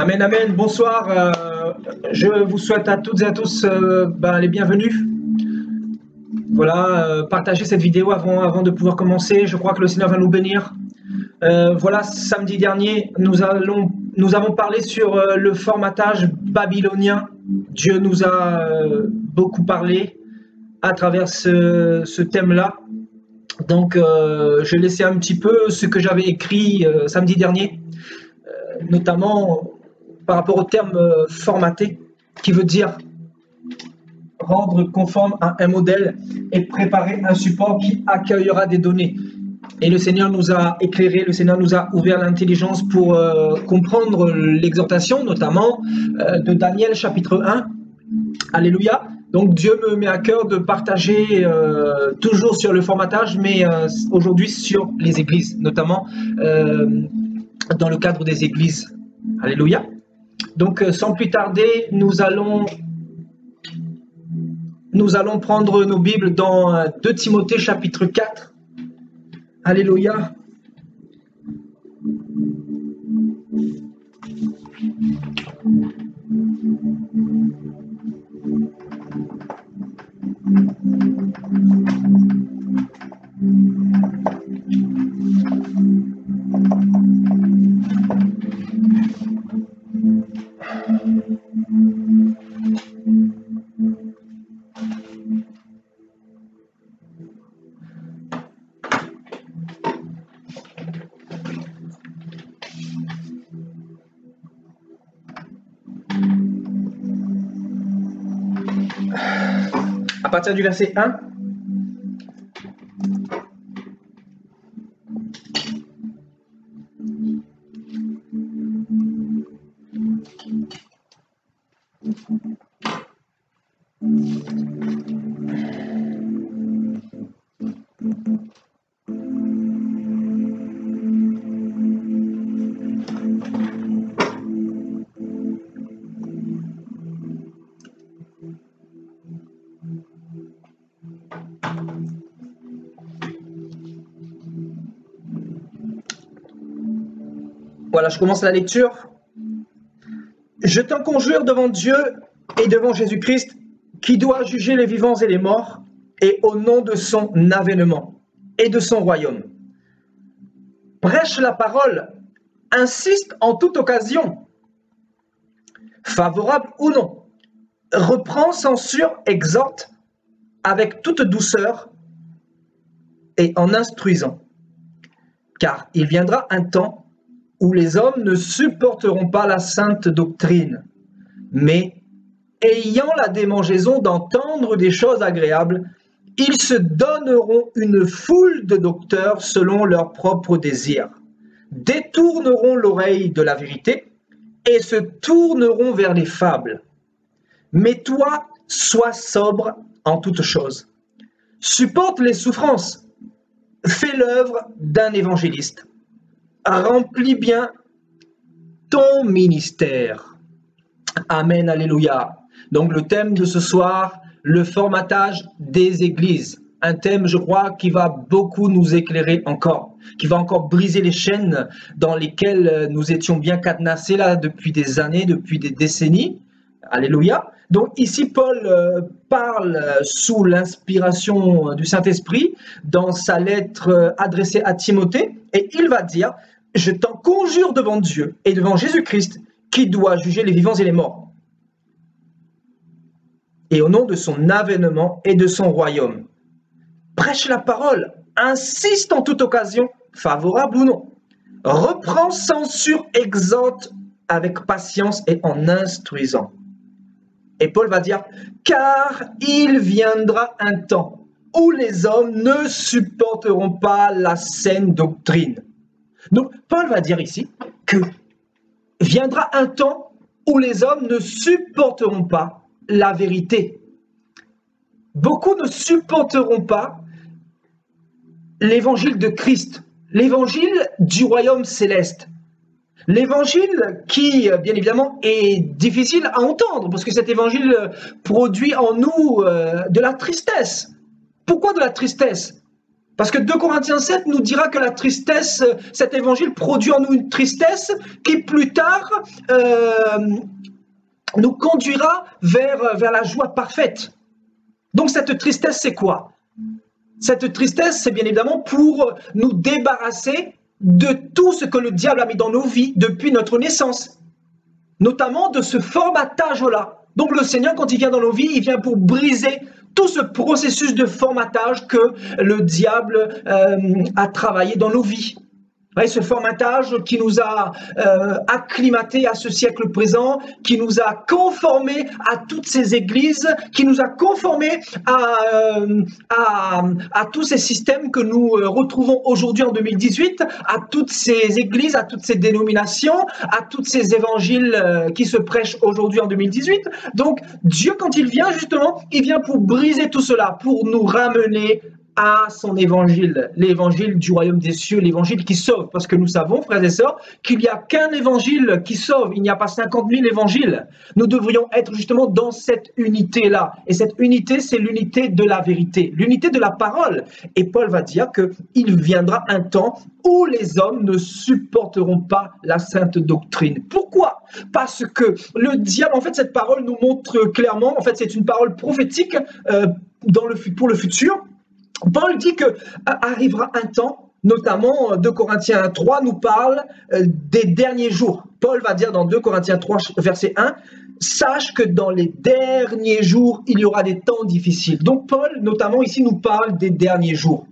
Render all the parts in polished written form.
Amen, amen. Bonsoir. Je vous souhaite à toutes et à tous les bienvenus. Voilà, partagez cette vidéo avant de pouvoir commencer. Je crois que le Seigneur va nous bénir. Voilà, samedi dernier, nous avons parlé sur le formatage babylonien. Dieu nous a beaucoup parlé à travers ce thème-là. Donc, je laissais un petit peu ce que j'avais écrit samedi dernier, notamment par rapport au terme formaté, qui veut dire rendre conforme à un modèle et préparer un support qui accueillera des données. Et le Seigneur nous a éclairé, le Seigneur nous a ouvert l'intelligence pour comprendre l'exhortation, notamment de Daniel chapitre 1. Alléluia. Donc Dieu me met à cœur de partager toujours sur le formatage, mais aujourd'hui sur les églises, notamment dans le cadre des églises. Alléluia. Donc sans plus tarder, nous allons prendre nos Bibles dans 2 Timothée chapitre 4. Alléluia. À partir du verset 1. Voilà, je commence la lecture. Je t'en conjure devant Dieu et devant Jésus-Christ, qui doit juger les vivants et les morts, et au nom de son avènement et de son royaume. Prêche la parole, insiste en toute occasion, favorable ou non, reprend, censure, exhorte, avec toute douceur et en instruisant. Car il viendra un temps où les hommes ne supporteront pas la sainte doctrine, mais, ayant la démangeaison d'entendre des choses agréables, ils se donneront une foule de docteurs selon leurs propres désirs, détourneront l'oreille de la vérité et se tourneront vers les fables. Mais toi, sois sobre en toutes choses. Supporte les souffrances, fais l'œuvre d'un évangéliste. Remplis bien ton ministère. Amen, alléluia. Donc le thème de ce soir, le formatage des églises. Un thème, je crois, qui va beaucoup nous éclairer encore, qui va encore briser les chaînes dans lesquelles nous étions bien cadenassés là depuis des années, depuis des décennies. Alléluia. Donc ici, Paul parle sous l'inspiration du Saint-Esprit dans sa lettre adressée à Timothée, et il va dire « Je t'en conjure devant Dieu et devant Jésus-Christ, qui doit juger les vivants et les morts, et au nom de son avènement et de son royaume. Prêche la parole, insiste en toute occasion, favorable ou non. Reprend, censure, exhorte avec patience et en instruisant. » Et Paul va dire « Car il viendra un temps où les hommes ne supporteront pas la saine doctrine. » Donc Paul va dire ici que viendra un temps où les hommes ne supporteront pas la vérité. Beaucoup ne supporteront pas l'évangile de Christ, l'évangile du royaume céleste. L'évangile qui, bien évidemment, est difficile à entendre, parce que cet évangile produit en nous de la tristesse. Pourquoi de la tristesse? Parce que 2 Corinthiens 7 nous dira que la tristesse, cet évangile produit en nous une tristesse qui plus tard nous conduira vers la joie parfaite. Donc cette tristesse, c'est quoi? Cette tristesse, c'est bien évidemment pour nous débarrasser de tout ce que le diable a mis dans nos vies depuis notre naissance, notamment de ce formatage-là. Donc le Seigneur, quand il vient dans nos vies, il vient pour briser tout ce processus de formatage que le diable a travaillé dans nos vies. Ouais, ce formatage qui nous a acclimatés à ce siècle présent, qui nous a conformés à toutes ces églises, qui nous a conformés à tous ces systèmes que nous retrouvons aujourd'hui en 2018, à toutes ces églises, à toutes ces dénominations, à tous ces évangiles qui se prêchent aujourd'hui en 2018. Donc Dieu, quand il vient justement, il vient pour briser tout cela, pour nous ramener à son évangile, l'évangile du royaume des cieux, l'évangile qui sauve. Parce que nous savons, frères et sœurs, qu'il n'y a qu'un évangile qui sauve, il n'y a pas 50 000 évangiles. Nous devrions être justement dans cette unité-là. Et cette unité, c'est l'unité de la vérité, l'unité de la parole. Et Paul va dire qu'il viendra un temps où les hommes ne supporteront pas la sainte doctrine. Pourquoi? Parce que le diable, en fait, cette parole nous montre clairement, en fait, c'est une parole prophétique pour le futur. Paul dit qu'arrivera un temps, notamment 2 Corinthiens 3 nous parle des derniers jours. Paul va dire dans 2 Corinthiens 3, verset 1, « Sache que dans les derniers jours, il y aura des temps difficiles. » Donc Paul, notamment ici, nous parle des derniers jours.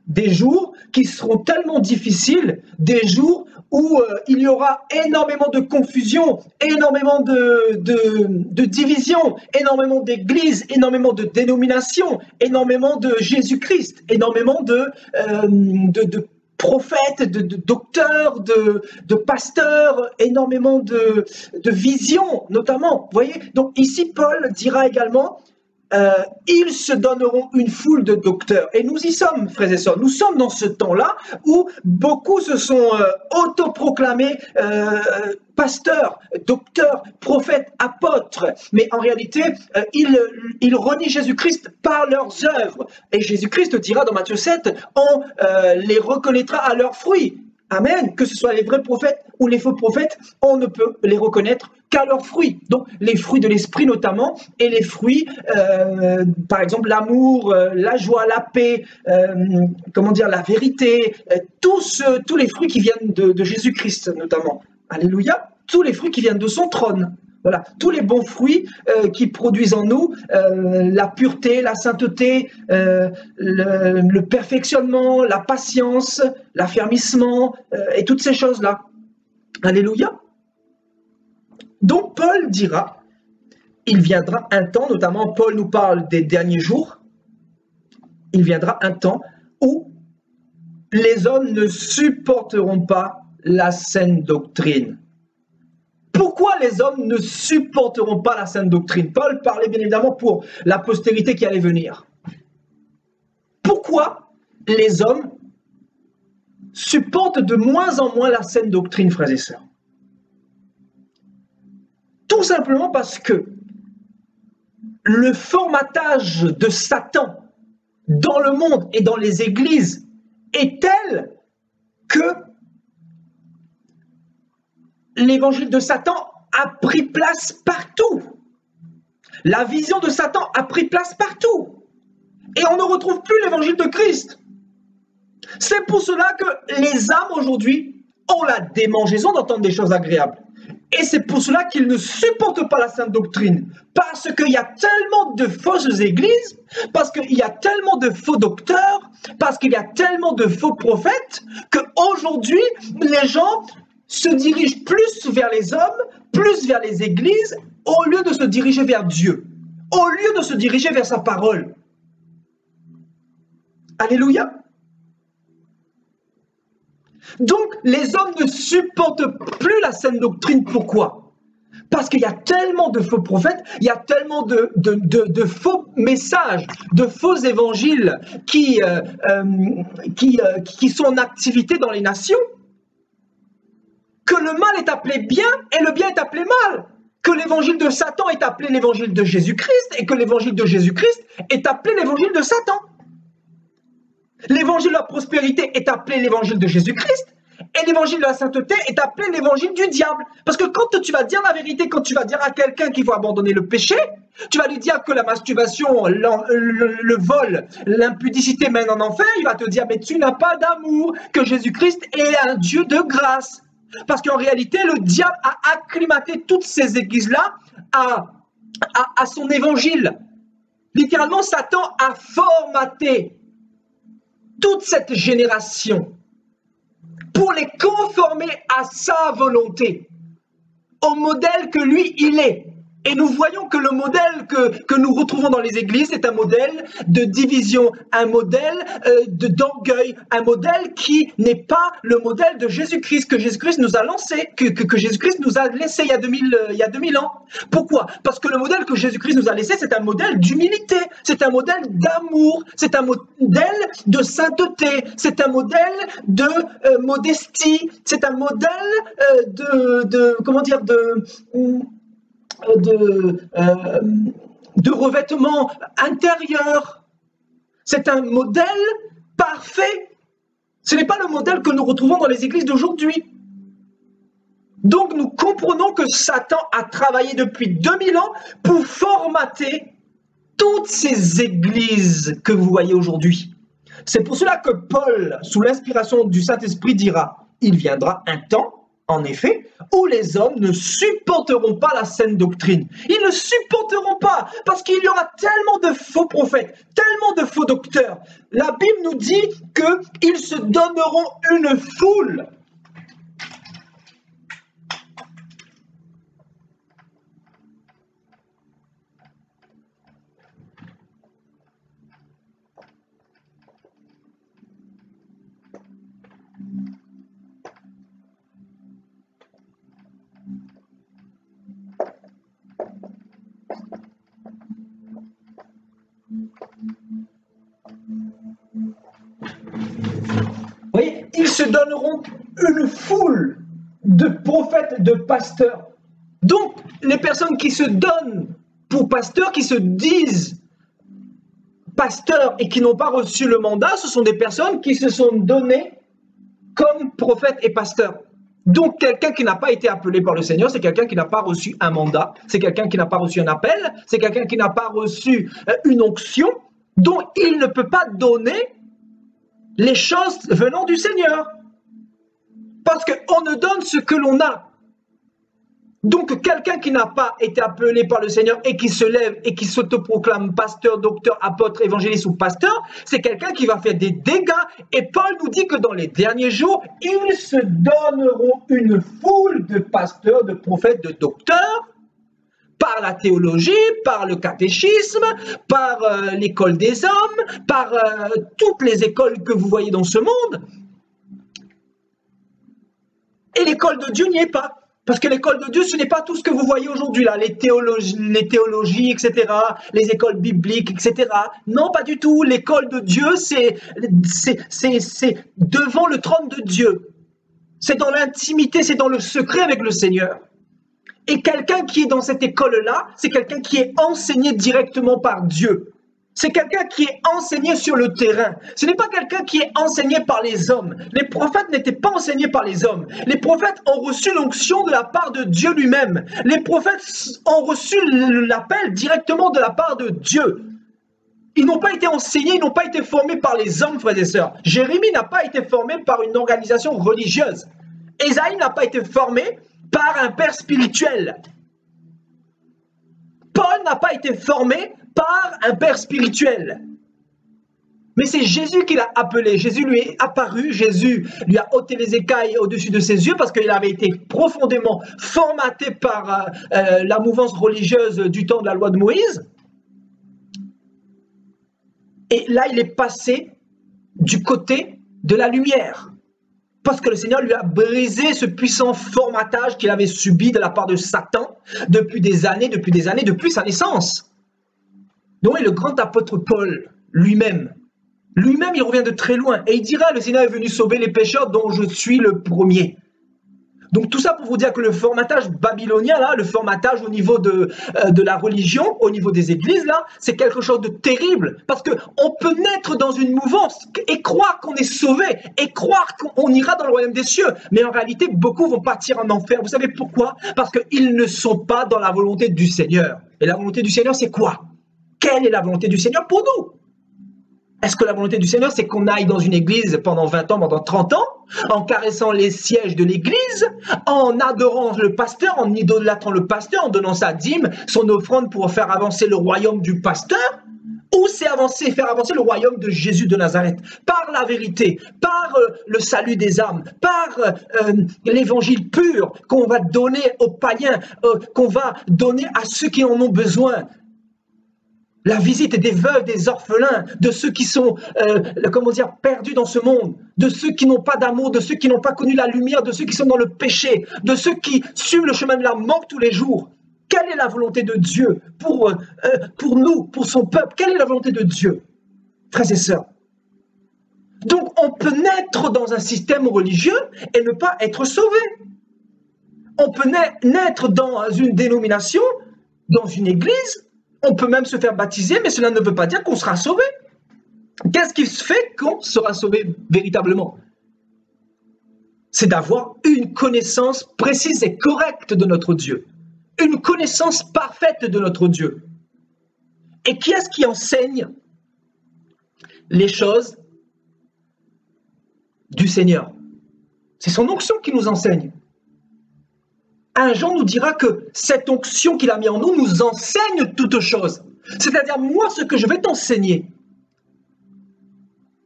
Des jours qui seront tellement difficiles, des jours où il y aura énormément de confusion, énormément de division, énormément d'églises, énormément de dénominations, énormément de Jésus-Christ, énormément de prophètes, de docteurs, de pasteurs, énormément de visions notamment. Vous voyez, donc ici Paul dira également ils se donneront une foule de docteurs. Et nous y sommes, frères et sœurs. Nous sommes dans ce temps-là où beaucoup se sont autoproclamés pasteurs, docteurs, prophètes, apôtres. Mais en réalité, ils renient Jésus-Christ par leurs œuvres. Et Jésus-Christ dira dans Matthieu 7, on les reconnaîtra à leurs fruits. Amen. Que ce soit les vrais prophètes ou les faux prophètes, on ne peut les reconnaître qu'à leurs fruits. Donc, les fruits de l'esprit notamment, et les fruits, par exemple, l'amour, la joie, la paix, la vérité, tous les fruits qui viennent de Jésus-Christ notamment. Alléluia. Tous les fruits qui viennent de son trône. Voilà, tous les bons fruits qui produisent en nous la pureté, la sainteté, le perfectionnement, la patience, l'affermissement et toutes ces choses-là. Alléluia. Donc Paul dira, il viendra un temps, notamment Paul nous parle des derniers jours, il viendra un temps où les hommes ne supporteront pas la saine doctrine. Pourquoi les hommes ne supporteront pas la sainte doctrine? Paul parlait bien évidemment pour la postérité qui allait venir. Pourquoi les hommes supportent de moins en moins la sainte doctrine, frères et sœurs? Tout simplement parce que le formatage de Satan dans le monde et dans les églises est tel que l'évangile de Satan a pris place partout. La vision de Satan a pris place partout. Et on ne retrouve plus l'évangile de Christ. C'est pour cela que les âmes aujourd'hui ont la démangeaison d'entendre des choses agréables. Et c'est pour cela qu'ils ne supportent pas la sainte doctrine. Parce qu'il y a tellement de fausses églises, parce qu'il y a tellement de faux docteurs, parce qu'il y a tellement de faux prophètes, qu'aujourd'hui, les gens se dirigent plus vers les hommes, plus vers les églises, au lieu de se diriger vers Dieu, au lieu de se diriger vers sa parole. Alléluia. Donc, les hommes ne supportent plus la saine doctrine. Pourquoi? Parce qu'il y a tellement de faux prophètes, il y a tellement de faux messages, de faux évangiles qui sont en activité dans les nations, que le mal est appelé bien et le bien est appelé mal. Que l'évangile de Satan est appelé l'évangile de Jésus-Christ et que l'évangile de Jésus-Christ est appelé l'évangile de Satan. L'évangile de la prospérité est appelé l'évangile de Jésus-Christ. Et l'évangile de la sainteté est appelé l'évangile du diable. Parce que quand tu vas dire la vérité, quand tu vas dire à quelqu'un qu'il faut abandonner le péché, tu vas lui dire que la masturbation, le vol, l'impudicité mène en enfer, il va te dire, mais tu n'as pas d'amour, que Jésus-Christ est un Dieu de grâce. Parce qu'en réalité, le diable a acclimaté toutes ces églises-là à son évangile. Littéralement, Satan a formaté toute cette génération pour les conformer à sa volonté, au modèle que lui, il est. Et nous voyons que le modèle que nous retrouvons dans les églises est un modèle de division, un modèle d'orgueil, un modèle qui n'est pas le modèle de Jésus-Christ, que Jésus-Christ nous a lancé, que Jésus-Christ nous a laissé il y a 2000 ans. Pourquoi? Parce que le modèle que Jésus-Christ nous a laissé, c'est un modèle d'humilité, c'est un modèle d'amour, c'est un modèle de sainteté, c'est un modèle de modestie, c'est un modèle de revêtement intérieur. C'est un modèle parfait. Ce n'est pas le modèle que nous retrouvons dans les églises d'aujourd'hui. Donc nous comprenons que Satan a travaillé depuis 2000 ans pour formater toutes ces églises que vous voyez aujourd'hui. C'est pour cela que Paul, sous l'inspiration du Saint-Esprit, dira « Il viendra un temps, en effet, où les hommes ne supporteront pas la saine doctrine. » Ils ne supporteront pas, parce qu'il y aura tellement de faux prophètes, tellement de faux docteurs. La Bible nous dit qu'ils se donneront une foule. Vous voyez, ils se donneront une foule de prophètes, de pasteurs. Donc, les personnes qui se donnent pour pasteurs, qui se disent pasteurs et qui n'ont pas reçu le mandat, ce sont des personnes qui se sont données comme prophètes et pasteurs. Donc, quelqu'un qui n'a pas été appelé par le Seigneur, c'est quelqu'un qui n'a pas reçu un mandat, c'est quelqu'un qui n'a pas reçu un appel, c'est quelqu'un qui n'a pas reçu une onction, dont il ne peut pas donner les choses venant du Seigneur. Parce qu'on ne donne ce que l'on a. Donc, quelqu'un qui n'a pas été appelé par le Seigneur et qui se lève et qui s'autoproclame pasteur, docteur, apôtre, évangéliste ou pasteur, c'est quelqu'un qui va faire des dégâts. Et Paul nous dit que dans les derniers jours, ils se donneront une foule de pasteurs, de prophètes, de docteurs, par la théologie, par le catéchisme, par l'école des hommes, par toutes les écoles que vous voyez dans ce monde. Et l'école de Dieu n'y est pas. Parce que l'école de Dieu, ce n'est pas tout ce que vous voyez aujourd'hui, là, les théologies, etc., les écoles bibliques, etc. Non, pas du tout. L'école de Dieu, c'est devant le trône de Dieu. C'est dans l'intimité, c'est dans le secret avec le Seigneur. Et quelqu'un qui est dans cette école-là, c'est quelqu'un qui est enseigné directement par Dieu. C'est quelqu'un qui est enseigné sur le terrain. Ce n'est pas quelqu'un qui est enseigné par les hommes. Les prophètes n'étaient pas enseignés par les hommes. Les prophètes ont reçu l'onction de la part de Dieu lui-même. Les prophètes ont reçu l'appel directement de la part de Dieu. Ils n'ont pas été enseignés, ils n'ont pas été formés par les hommes, frères et sœurs. Jérémie n'a pas été formé par une organisation religieuse. Ésaïe n'a pas été formé par un père spirituel. Paul n'a pas été formé par un père spirituel. Mais c'est Jésus qui l'a appelé. Jésus lui est apparu, Jésus lui a ôté les écailles au-dessus de ses yeux parce qu'il avait été profondément formaté par la mouvance religieuse du temps de la loi de Moïse. Et là, il est passé du côté de la lumière. Parce que le Seigneur lui a brisé ce puissant formatage qu'il avait subi de la part de Satan depuis des années, depuis sa naissance. Donc, le grand apôtre Paul, lui-même, il revient de très loin et il dira, le Seigneur est venu sauver les pécheurs dont je suis le premier. Donc tout ça pour vous dire que le formatage babylonien, là, le formatage au niveau de la religion, au niveau des églises, là, c'est quelque chose de terrible. Parce qu'on peut naître dans une mouvance et croire qu'on est sauvé, et croire qu'on ira dans le royaume des cieux. Mais en réalité, beaucoup vont partir en enfer. Vous savez pourquoi? Parce qu'ils ne sont pas dans la volonté du Seigneur. Et la volonté du Seigneur, c'est quoi? Quelle est la volonté du Seigneur pour nous? Est-ce que la volonté du Seigneur, c'est qu'on aille dans une église pendant 20 ans, pendant 30 ans, en caressant les sièges de l'église, en adorant le pasteur, en idolâtrant le pasteur, en donnant sa dîme, son offrande pour faire avancer le royaume du pasteur? Ou c'est faire avancer le royaume de Jésus de Nazareth par la vérité, par le salut des âmes, par l'évangile pur qu'on va donner aux païens, qu'on va donner à ceux qui en ont besoin? La visite des veuves, des orphelins, de ceux qui sont, perdus dans ce monde, de ceux qui n'ont pas d'amour, de ceux qui n'ont pas connu la lumière, de ceux qui sont dans le péché, de ceux qui suivent le chemin de la mort tous les jours. Quelle est la volonté de Dieu pour nous, pour son peuple? Quelle est la volonté de Dieu, frères et sœurs? Donc, on peut naître dans un système religieux et ne pas être sauvé. On peut naître dans une dénomination, dans une église. On peut même se faire baptiser, mais cela ne veut pas dire qu'on sera sauvé. Qu'est-ce qui se fait qu'on sera sauvé véritablement? C'est d'avoir une connaissance précise et correcte de notre Dieu. Une connaissance parfaite de notre Dieu. Et qui est-ce qui enseigne les choses du Seigneur? C'est son onction qui nous enseigne. 1 Jean nous dira que cette onction qu'il a mis en nous enseigne toutes choses. C'est-à-dire, moi, ce que je vais t'enseigner,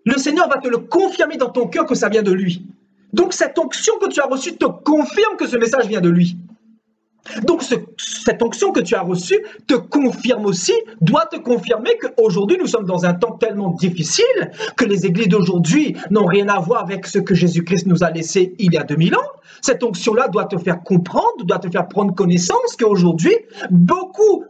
le Seigneur va te le confirmer dans ton cœur que ça vient de lui. Donc, cette onction que tu as reçue te confirme que ce message vient de lui. Donc, cette onction que tu as reçue te confirme aussi, doit te confirmer qu'aujourd'hui, nous sommes dans un temps tellement difficile que les églises d'aujourd'hui n'ont rien à voir avec ce que Jésus-Christ nous a laissé il y a 2000 ans. Cette onction-là doit te faire comprendre, doit te faire prendre connaissance qu'aujourd'hui, beaucoup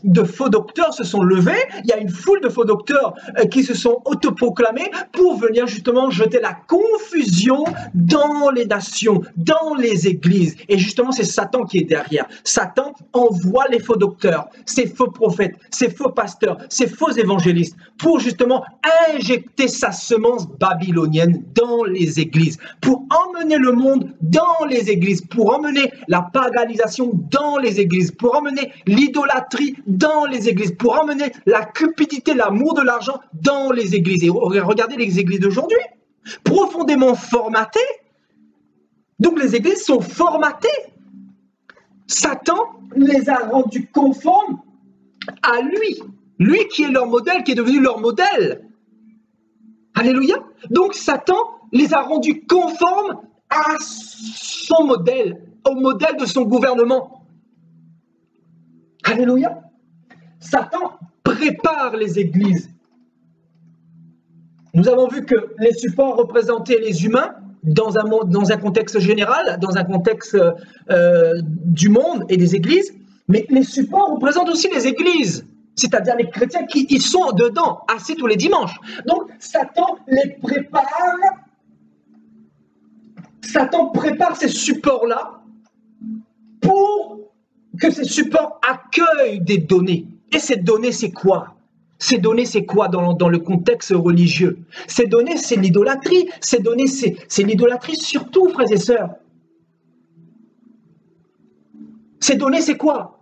de faux docteurs se sont levés. Il y a une foule de faux docteurs qui se sont autoproclamés pour venir justement jeter la confusion dans les nations, dans les églises. Et justement, c'est Satan qui est derrière. Satan envoie les faux docteurs, ces faux prophètes, ces faux pasteurs, ces faux évangélistes pour justement injecter sa semence babylonienne dans les églises, pour emmener le monde dans les églises, pour emmener la paganisation dans les églises, pour emmener l'idolâtrie dans les églises, pour emmener la cupidité, l'amour de l'argent dans les églises. Et regardez les églises d'aujourd'hui, profondément formatées. Donc les églises sont formatées. Satan les a rendus conformes à lui. Lui qui est leur modèle, qui est devenu leur modèle. Alléluia. Donc Satan les a rendus conformes à son modèle, au modèle de son gouvernement. Alléluia. Satan prépare les églises. Nous avons vu que les supports représentaient les humains dans un contexte général, dans un contexte du monde et des églises, mais les supports représentent aussi les églises, c'est-à-dire les chrétiens qui y sont dedans, assis tous les dimanches. Donc Satan les prépare. Satan prépare ces supports-là pour que ces supports accueillent des données. Et ces données, c'est quoi? Ces données, c'est quoi dans le contexte religieux? Ces données, c'est l'idolâtrie. Ces données, c'est l'idolâtrie surtout, frères et sœurs. Ces données, c'est quoi?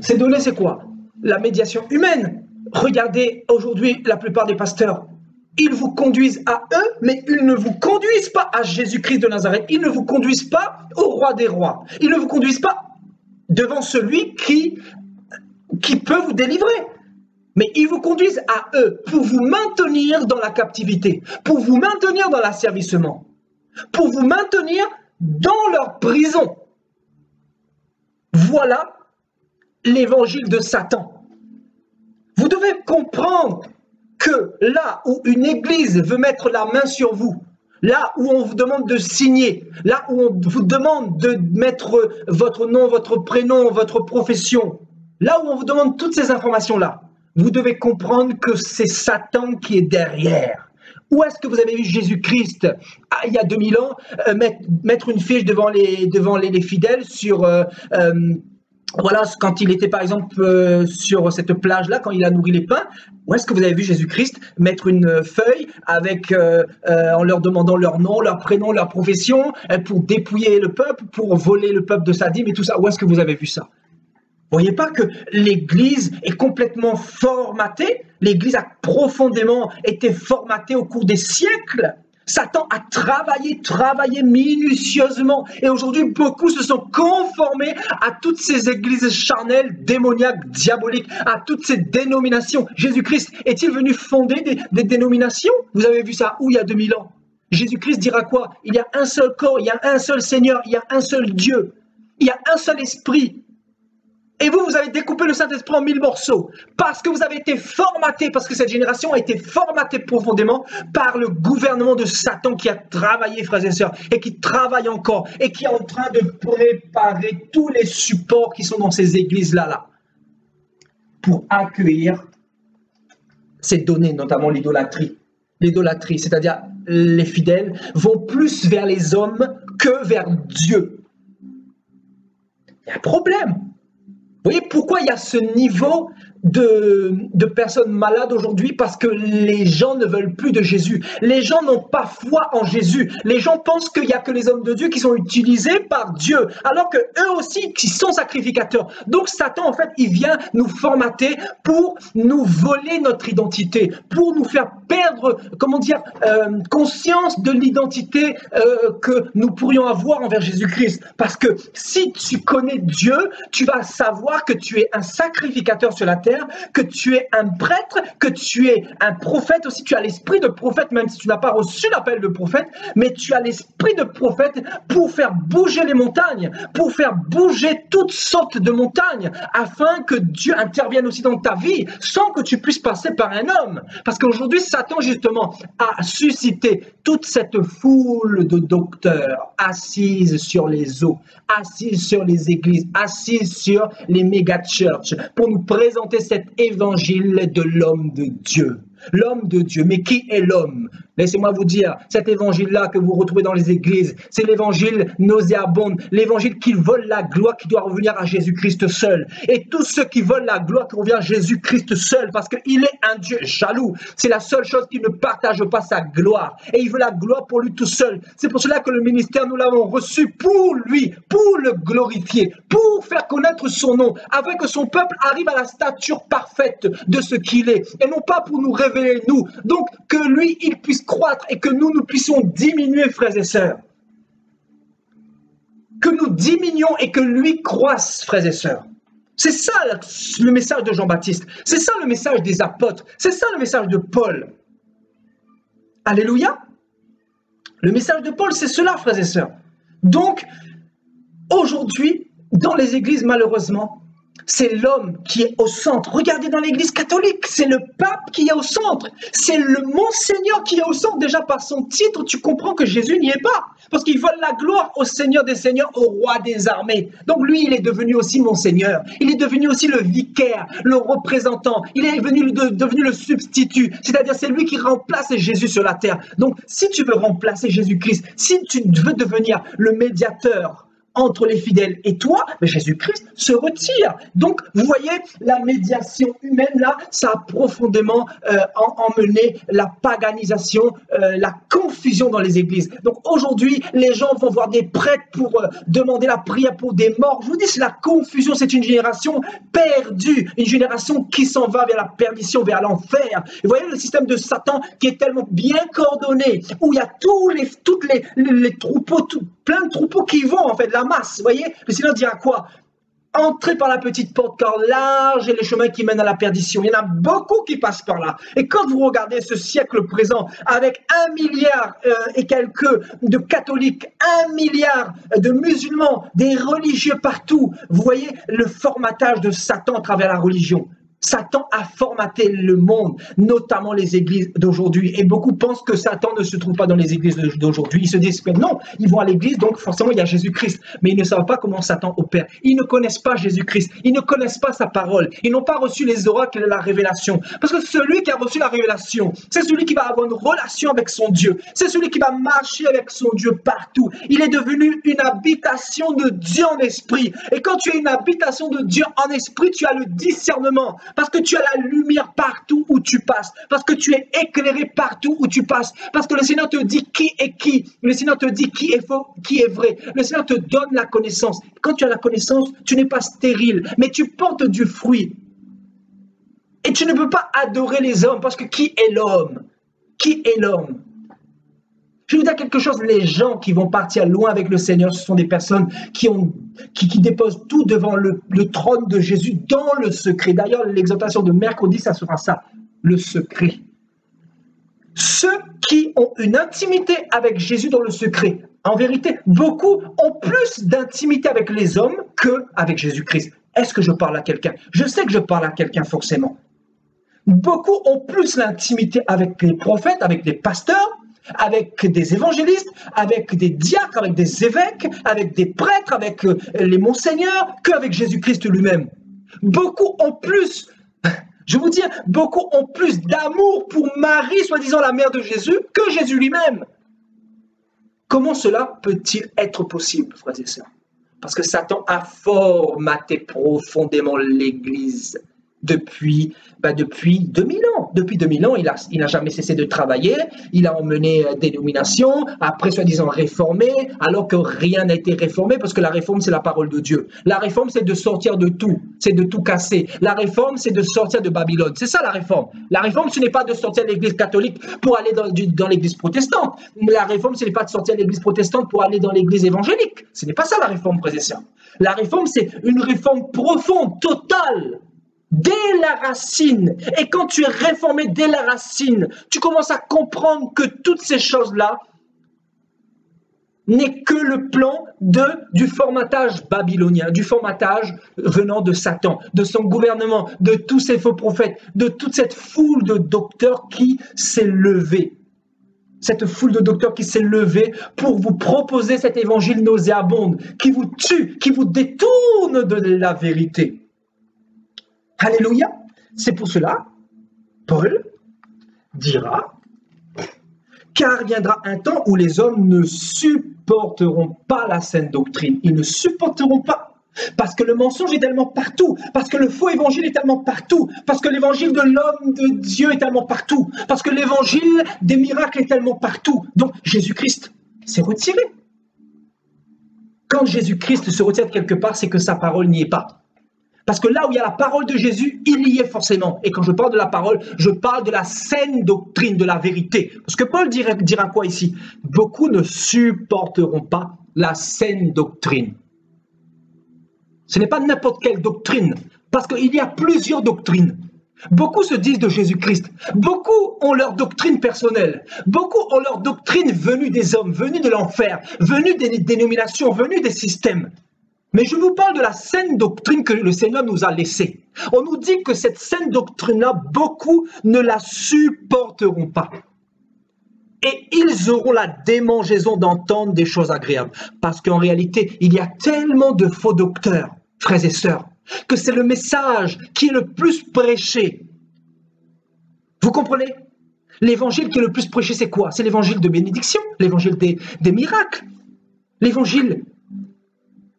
Ces données, c'est quoi? La médiation humaine. Regardez aujourd'hui la plupart des pasteurs. Ils vous conduisent à eux, mais ils ne vous conduisent pas à Jésus-Christ de Nazareth. Ils ne vous conduisent pas au roi des rois. Ils ne vous conduisent pas devant celui qui peut vous délivrer. Mais ils vous conduisent à eux pour vous maintenir dans la captivité, pour vous maintenir dans l'asservissement, pour vous maintenir dans leur prison. Voilà l'évangile de Satan. Vous devez comprendre que là où une église veut mettre la main sur vous, là où on vous demande de signer, là où on vous demande de mettre votre nom, votre prénom, votre profession, là où on vous demande toutes ces informations-là, vous devez comprendre que c'est Satan qui est derrière. Où est-ce que vous avez vu Jésus-Christ, il y a 2000 ans, mettre une fiche devant les fidèles sur... voilà, quand il était par exemple sur cette plage-là, quand il a nourri les pains, où est-ce que vous avez vu Jésus-Christ mettre une feuille avec, en leur demandant leur nom, leur prénom, leur profession, pour dépouiller le peuple, pour voler le peuple de sa dîme et tout ça? Où est-ce que vous avez vu ça? Vous voyez pas que l'Église est complètement formatée? L'Église a profondément été formatée au cours des siècles. Satan a travaillé minutieusement. Et aujourd'hui, beaucoup se sont conformés à toutes ces églises charnelles, démoniaques, diaboliques, à toutes ces dénominations. Jésus-Christ est-il venu fonder des dénominations? Vous avez vu ça où il y a 2000 ans? Jésus-Christ dira quoi? Il y a un seul corps, il y a un seul Seigneur, il y a un seul Dieu, il y a un seul esprit. Et vous avez découpé le Saint-Esprit en 1000 morceaux parce que vous avez été formaté, parce que cette génération a été formatée profondément par le gouvernement de Satan qui a travaillé, frères et sœurs, et qui travaille encore, et qui est en train de préparer tous les supports qui sont dans ces églises-là, pour accueillir ces données, notamment l'idolâtrie. L'idolâtrie, c'est-à-dire les fidèles vont plus vers les hommes que vers Dieu. Il y a un problème. Vous voyez pourquoi il y a ce niveau de personnes malades aujourd'hui? Parce que les gens ne veulent plus de Jésus. Les gens n'ont pas foi en Jésus. Les gens pensent qu'il n'y a que les hommes de Dieu qui sont utilisés par Dieu, alors que eux aussi qui sont sacrificateurs. Donc Satan, en fait, il vient nous formater pour nous voler notre identité, pour nous faire perdre, conscience de l'identité que nous pourrions avoir envers Jésus-Christ. Parce que si tu connais Dieu, tu vas savoir que tu es un sacrificateur sur la terre, que tu es un prêtre, que tu es un prophète aussi. Tu as l'esprit de prophète, même si tu n'as pas reçu l'appel de prophète, mais tu as l'esprit de prophète pour faire bouger les montagnes, pour faire bouger toutes sortes de montagnes, afin que Dieu intervienne aussi dans ta vie, sans que tu puisses passer par un homme. Parce qu'aujourd'hui, Satan, justement, a suscité toute cette foule de docteurs assises sur les eaux, assises sur les églises, assises sur les méga-churches, pour nous présenter cet évangile de l'homme de Dieu. L'homme de Dieu. Mais qui est l'homme? Laissez-moi vous dire, cet évangile-là que vous retrouvez dans les églises, c'est l'évangile nauséabond, l'évangile qui vole la gloire qui doit revenir à Jésus-Christ seul. Et tous ceux qui volent la gloire qui revient à Jésus-Christ seul, parce qu'il est un Dieu jaloux. C'est la seule chose qu'il ne partage pas, sa gloire. Et il veut la gloire pour lui tout seul. C'est pour cela que le ministère, nous l'avons reçu pour lui, pour le glorifier, pour faire connaître son nom, afin que son peuple arrive à la stature parfaite de ce qu'il est. Et non pas pour nous révéler nous. Donc, que lui, il puisse croître et que nous puissions diminuer, frères et sœurs. Que nous diminuions et que lui croisse, frères et sœurs. C'est ça le message de Jean-Baptiste. C'est ça le message des apôtres. C'est ça le message de Paul. Alléluia. Le message de Paul, c'est cela, frères et sœurs. Donc, aujourd'hui, dans les églises, malheureusement, c'est l'homme qui est au centre. Regardez dans l'église catholique, c'est le pape qui est au centre. C'est le Monseigneur qui est au centre. Déjà par son titre, tu comprends que Jésus n'y est pas. Parce qu'il vole la gloire au Seigneur des Seigneurs, au Roi des armées. Donc lui, il est devenu aussi Monseigneur. Il est devenu aussi le vicaire, le représentant. Il est devenu le substitut. C'est-à-dire c'est lui qui remplace Jésus sur la terre. Donc si tu veux remplacer Jésus-Christ, si tu veux devenir le médiateur entre les fidèles et toi, mais Jésus-Christ se retire. Donc, vous voyez, la médiation humaine, là, ça a profondément emmené la paganisation, la confusion dans les églises. Donc, aujourd'hui, les gens vont voir des prêtres pour demander la prière pour des morts. Je vous dis, c'est la confusion, c'est une génération perdue, une génération qui s'en va vers la perdition, vers l'enfer. Vous voyez le système de Satan qui est tellement bien coordonné, où il y a tous les troupeaux, plein de troupeaux qui vont, en fait, la masse. Vous voyez, le Seigneur dira quoi? Entrez par la petite porte car large est le chemin qui mène à la perdition. Il y en a beaucoup qui passent par là. Et quand vous regardez ce siècle présent avec 1 milliard et quelques de catholiques, 1 milliard de musulmans, des religieux partout, vous voyez le formatage de Satan à travers la religion. Satan a formaté le monde, notamment les églises d'aujourd'hui. Et beaucoup pensent que Satan ne se trouve pas dans les églises d'aujourd'hui. Ils se disent que non, ils vont à l'église, donc forcément il y a Jésus-Christ. Mais ils ne savent pas comment Satan opère. Ils ne connaissent pas Jésus-Christ. Ils ne connaissent pas sa parole. Ils n'ont pas reçu les oracles et la révélation. Parce que celui qui a reçu la révélation, c'est celui qui va avoir une relation avec son Dieu. C'est celui qui va marcher avec son Dieu partout. Il est devenu une habitation de Dieu en esprit. Et quand tu es une habitation de Dieu en esprit, tu as le discernement. Parce que tu as la lumière partout où tu passes. Parce que tu es éclairé partout où tu passes. Parce que le Seigneur te dit qui est qui. Le Seigneur te dit qui est faux, qui est vrai. Le Seigneur te donne la connaissance. Quand tu as la connaissance, tu n'es pas stérile, mais tu portes du fruit. Et tu ne peux pas adorer les hommes, parce que qui est l'homme? Qui est l'homme? Je vais vous dire quelque chose, les gens qui vont partir loin avec le Seigneur, ce sont des personnes qui déposent tout devant le trône de Jésus dans le secret. D'ailleurs, l'exhortation de mercredi, ça sera ça, le secret. Ceux qui ont une intimité avec Jésus dans le secret, en vérité, beaucoup ont plus d'intimité avec les hommes qu'avec Jésus-Christ. Est-ce que je parle à quelqu'un? Je sais que je parle à quelqu'un forcément. Beaucoup ont plus l'intimité avec les prophètes, avec les pasteurs, avec des évangélistes, avec des diacres, avec des évêques, avec des prêtres, avec les monseigneurs, qu'avec Jésus-Christ lui-même. Beaucoup ont plus, je vous dis, beaucoup ont plus d'amour pour Marie, soi-disant la mère de Jésus, que Jésus lui-même. Comment cela peut-il être possible, frères et sœurs? Parce que Satan a formaté profondément l'Église depuis 2000 ans. Depuis 2000 ans, il n'a jamais cessé de travailler. Il a emmené des dénominations, après soi-disant réformé, alors que rien n'a été réformé, parce que la réforme, c'est la parole de Dieu. La réforme, c'est de sortir de tout, c'est de tout casser. La réforme, c'est de sortir de Babylone. C'est ça la réforme. La réforme, ce n'est pas de sortir de l'église catholique pour aller dans l'église protestante. La réforme, ce n'est pas de sortir de l'église protestante pour aller dans l'église évangélique. Ce n'est pas ça la réforme, frères et sœurs. La réforme, c'est une réforme profonde, totale, dès la racine. Et quand tu es réformé dès la racine, tu commences à comprendre que toutes ces choses-là n'est que le plan du formatage babylonien, du formatage venant de Satan, de son gouvernement, de tous ces faux prophètes, de toute cette foule de docteurs qui s'est levée. Cette foule de docteurs qui s'est levée pour vous proposer cet évangile nauséabond, qui vous tue, qui vous détourne de la vérité. Alléluia. C'est pour cela, Paul dira, car viendra un temps où les hommes ne supporteront pas la saine doctrine. Ils ne supporteront pas. Parce que le mensonge est tellement partout. Parce que le faux évangile est tellement partout. Parce que l'évangile de l'homme de Dieu est tellement partout. Parce que l'évangile des miracles est tellement partout. Donc Jésus-Christ s'est retiré. Quand Jésus-Christ se retire de quelque part, c'est que sa parole n'y est pas. Parce que là où il y a la parole de Jésus, il y est forcément. Et quand je parle de la parole, je parle de la saine doctrine, de la vérité. Parce que Paul dira quoi ici? Beaucoup ne supporteront pas la saine doctrine. Ce n'est pas n'importe quelle doctrine, parce qu'il y a plusieurs doctrines. Beaucoup se disent de Jésus-Christ. Beaucoup ont leur doctrine personnelle. Beaucoup ont leur doctrine venue des hommes, venue de l'enfer, venue des dénominations, venue des systèmes. Mais je vous parle de la saine doctrine que le Seigneur nous a laissée. On nous dit que cette saine doctrine-là, beaucoup ne la supporteront pas. Et ils auront la démangeaison d'entendre des choses agréables. Parce qu'en réalité, il y a tellement de faux docteurs, frères et sœurs, que c'est le message qui est le plus prêché. Vous comprenez? L'évangile qui est le plus prêché, c'est quoi? C'est l'évangile de bénédiction, l'évangile des miracles, l'évangile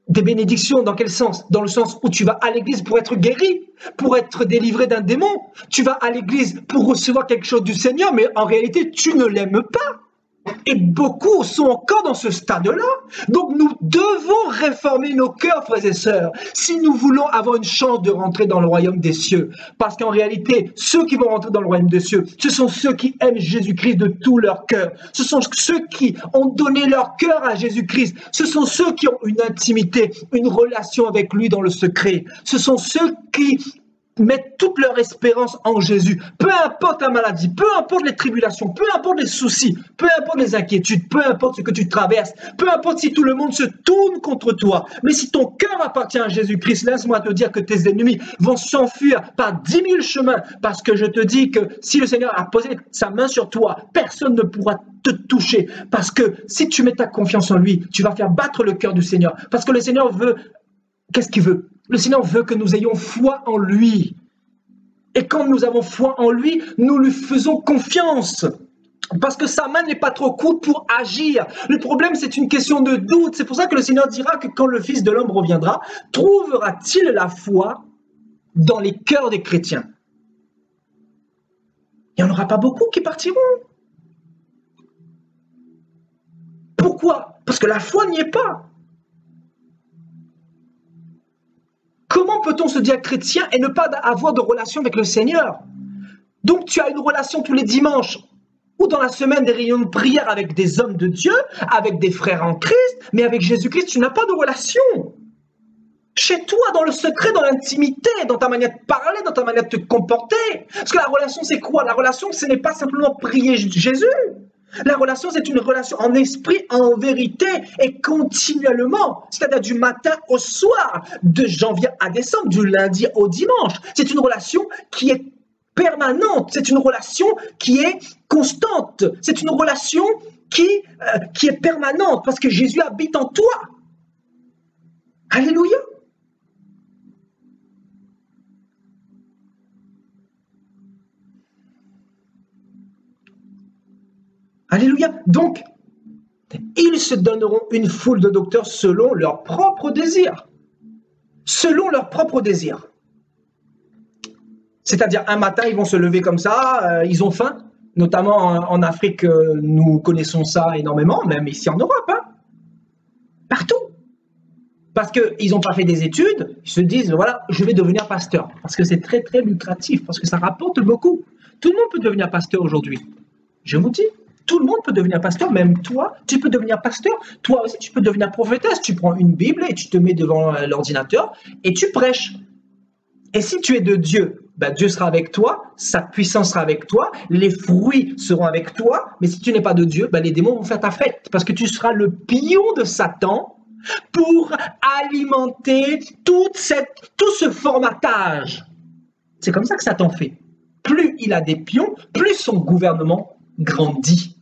des bénédictions. Dans quel sens? Dans le sens où tu vas à l'église pour être guéri, pour être délivré d'un démon. Tu vas à l'église pour recevoir quelque chose du Seigneur, mais en réalité, tu ne l'aimes pas. Et beaucoup sont encore dans ce stade-là. Donc nous devons réformer nos cœurs, frères et sœurs, si nous voulons avoir une chance de rentrer dans le royaume des cieux. Parce qu'en réalité, ceux qui vont rentrer dans le royaume des cieux, ce sont ceux qui aiment Jésus-Christ de tout leur cœur. Ce sont ceux qui ont donné leur cœur à Jésus-Christ. Ce sont ceux qui ont une intimité, une relation avec lui dans le secret. Ce sont ceux qui mettent toute leur espérance en Jésus. Peu importe la maladie, peu importe les tribulations, peu importe les soucis, peu importe les inquiétudes, peu importe ce que tu traverses, peu importe si tout le monde se tourne contre toi. Mais si ton cœur appartient à Jésus-Christ, laisse-moi te dire que tes ennemis vont s'enfuir par 10 000 chemins, parce que je te dis que si le Seigneur a posé sa main sur toi, personne ne pourra te toucher. Parce que si tu mets ta confiance en lui, tu vas faire battre le cœur du Seigneur. Parce que le Seigneur veut, qu'est-ce qu'il veut? Le Seigneur veut que nous ayons foi en lui. Et quand nous avons foi en lui, nous lui faisons confiance. Parce que sa main n'est pas trop courte pour agir. Le problème, c'est une question de doute. C'est pour ça que le Seigneur dira que quand le Fils de l'homme reviendra, trouvera-t-il la foi dans les cœurs des chrétiens? Il n'y en aura pas beaucoup qui partiront. Pourquoi? Parce que la foi n'y est pas. Comment peut-on se dire chrétien et ne pas avoir de relation avec le Seigneur? Donc tu as une relation tous les dimanches ou dans la semaine des réunions de prière avec des hommes de Dieu, avec des frères en Christ, mais avec Jésus-Christ, tu n'as pas de relation. Chez toi, dans le secret, dans l'intimité, dans ta manière de parler, dans ta manière de te comporter. Parce que la relation, c'est quoi? La relation, ce n'est pas simplement prier Jésus. La relation, c'est une relation en esprit, en vérité et continuellement. C'est-à-dire du matin au soir, de janvier à décembre, du lundi au dimanche. C'est une relation qui est permanente. C'est une relation qui est constante. C'est une relation qui est permanente parce que Jésus habite en toi. Alléluia. Alléluia. Donc, ils se donneront une foule de docteurs selon leurs propres désirs. Selon leurs propres désirs. C'est-à-dire, un matin, ils vont se lever comme ça, ils ont faim. Notamment en Afrique, nous connaissons ça énormément, même ici en Europe. Hein. Partout. Parce qu'ils n'ont pas fait des études, ils se disent, voilà, je vais devenir pasteur. Parce que c'est très, très lucratif, parce que ça rapporte beaucoup. Tout le monde peut devenir pasteur aujourd'hui. Je vous dis. Tout le monde peut devenir pasteur, même toi, tu peux devenir pasteur. Toi aussi, tu peux devenir prophétesse. Tu prends une Bible et tu te mets devant l'ordinateur et tu prêches. Et si tu es de Dieu, ben Dieu sera avec toi, sa puissance sera avec toi, les fruits seront avec toi. Mais si tu n'es pas de Dieu, ben les démons vont faire ta fête parce que tu seras le pion de Satan pour alimenter tout ce formatage. C'est comme ça que Satan fait. Plus il a des pions, plus son gouvernement grandit.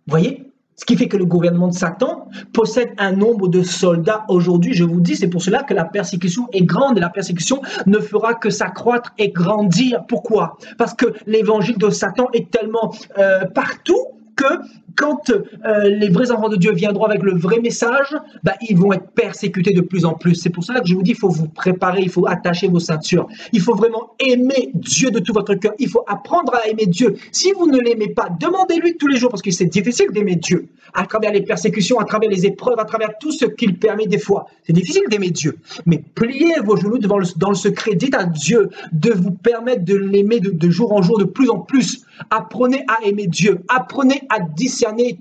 Vous voyez? Ce qui fait que le gouvernement de Satan possède un nombre de soldats aujourd'hui. Je vous dis, c'est pour cela que la persécution est grande et la persécution ne fera que s'accroître et grandir. Pourquoi? Parce que l'évangile de Satan est tellement partout que quand les vrais enfants de Dieu viendront avec le vrai message, ben, ils vont être persécutés de plus en plus. C'est pour cela que je vous dis, il faut vous préparer, il faut attacher vos ceintures. Il faut vraiment aimer Dieu de tout votre cœur. Il faut apprendre à aimer Dieu. Si vous ne l'aimez pas, demandez-lui tous les jours, parce que c'est difficile d'aimer Dieu. À travers les persécutions, à travers les épreuves, à travers tout ce qu'il permet des fois. C'est difficile d'aimer Dieu. Mais pliez vos genoux dans le secret. Dites à Dieu de vous permettre de l'aimer de jour en jour, de plus en plus. Apprenez à aimer Dieu. Apprenez à discerner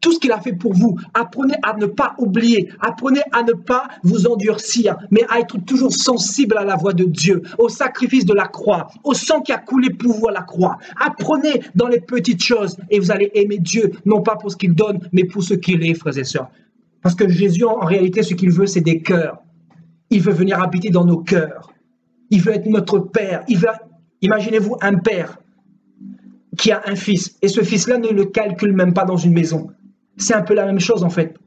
tout ce qu'il a fait pour vous. Apprenez à ne pas oublier. Apprenez à ne pas vous endurcir, mais à être toujours sensible à la voix de Dieu, au sacrifice de la croix, au sang qui a coulé pour vous à la croix. Apprenez dans les petites choses et vous allez aimer Dieu, non pas pour ce qu'il donne, mais pour ce qu'il est, frères et sœurs. Parce que Jésus, en réalité, ce qu'il veut, c'est des cœurs. Il veut venir habiter dans nos cœurs. Il veut être notre Père. Imaginez-vous un père qui a un fils, et ce fils-là ne le calcule même pas dans une maison. C'est un peu la même chose en fait.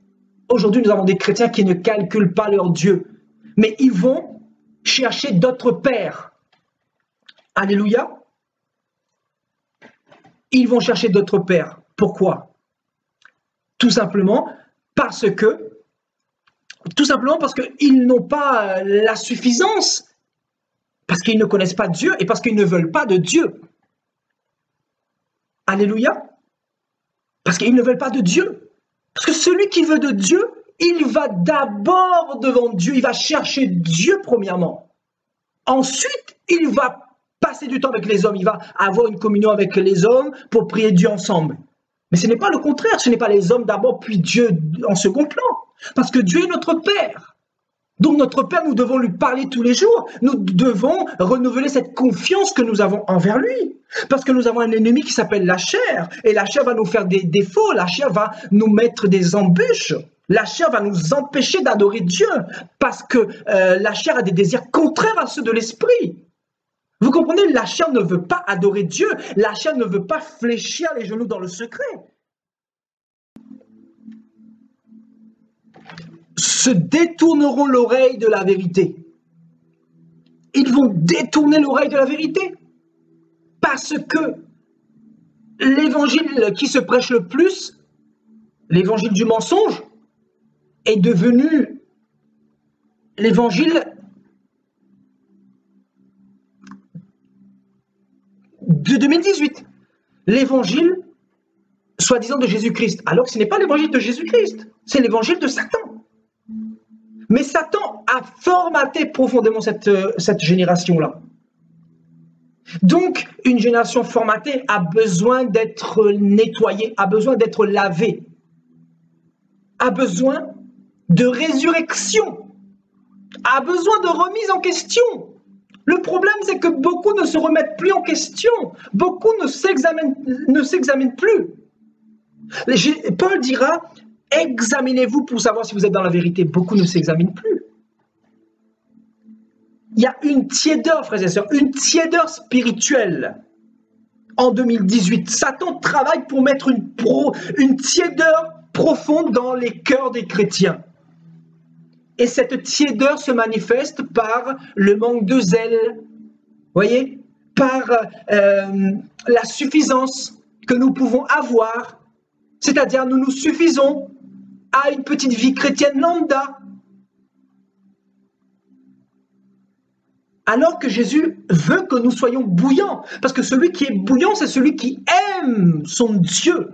Aujourd'hui, nous avons des chrétiens qui ne calculent pas leur Dieu, mais ils vont chercher d'autres pères. Alléluia. Ils vont chercher d'autres pères. Pourquoi? Tout simplement parce qu'ils n'ont pas la suffisance, parce qu'ils ne connaissent pas Dieu et parce qu'ils ne veulent pas de Dieu. Alléluia. Parce qu'ils ne veulent pas de Dieu. Parce que celui qui veut de Dieu, il va d'abord devant Dieu. Il va chercher Dieu premièrement. Ensuite, il va passer du temps avec les hommes. Il va avoir une communion avec les hommes pour prier Dieu ensemble. Mais ce n'est pas le contraire. Ce n'est pas les hommes d'abord puis Dieu en second plan. Parce que Dieu est notre Père. Donc notre Père, nous devons lui parler tous les jours. Nous devons renouveler cette confiance que nous avons envers lui. Parce que nous avons un ennemi qui s'appelle la chair. Et la chair va nous faire des défauts. La chair va nous mettre des embûches. La chair va nous empêcher d'adorer Dieu. Parce que la chair a des désirs contraires à ceux de l'esprit. Vous comprenez, la chair ne veut pas adorer Dieu. La chair ne veut pas fléchir les genoux dans le secret. Se détourneront l'oreille de la vérité. Ils vont détourner l'oreille de la vérité parce que l'évangile qui se prêche le plus, l'évangile du mensonge, est devenu l'évangile de 2018. L'évangile, soi-disant, de Jésus-Christ, alors que ce n'est pas l'évangile de Jésus-Christ, c'est l'évangile de Satan. Mais Satan a formaté profondément cette génération-là. Donc, une génération formatée a besoin d'être nettoyée, a besoin d'être lavée, a besoin de résurrection, a besoin de remise en question. Le problème, c'est que beaucoup ne se remettent plus en question, beaucoup ne s'examinent plus. Paul dira, examinez-vous pour savoir si vous êtes dans la vérité. Beaucoup ne s'examinent plus. Il y a une tiédeur, frères et sœurs, une tiédeur spirituelle en 2018. Satan travaille pour mettre une tiédeur profonde dans les cœurs des chrétiens. Et cette tiédeur se manifeste par le manque de zèle, voyez, par la suffisance que nous pouvons avoir. C'est-à-dire, nous nous suffisons à une petite vie chrétienne lambda. Alors que Jésus veut que nous soyons bouillants. Parce que celui qui est bouillant, c'est celui qui aime son Dieu.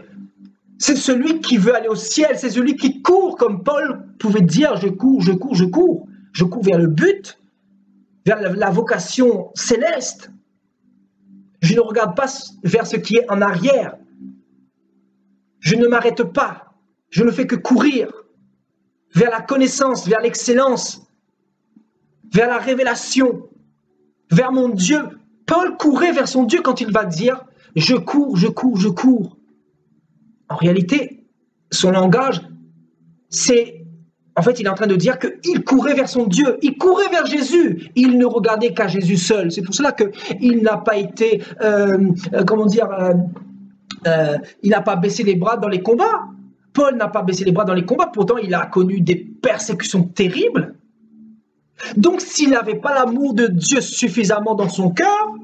C'est celui qui veut aller au ciel. C'est celui qui court, comme Paul pouvait dire, je cours, je cours, je cours. Je cours vers le but, vers la vocation céleste. Je ne regarde pas vers ce qui est en arrière. Je ne m'arrête pas. Je ne fais que courir vers la connaissance, vers l'excellence, vers la révélation, vers mon Dieu. Paul courait vers son Dieu quand il va dire « je cours, je cours, je cours ». En réalité, son langage, c'est... En fait, il est en train de dire qu'il courait vers son Dieu, il courait vers Jésus, il ne regardait qu'à Jésus seul. C'est pour cela qu'il n'a pas été, il n'a pas baissé les bras dans les combats. Paul n'a pas baissé les bras dans les combats, pourtant il a connu des persécutions terribles. Donc s'il n'avait pas l'amour de Dieu suffisamment dans son cœur,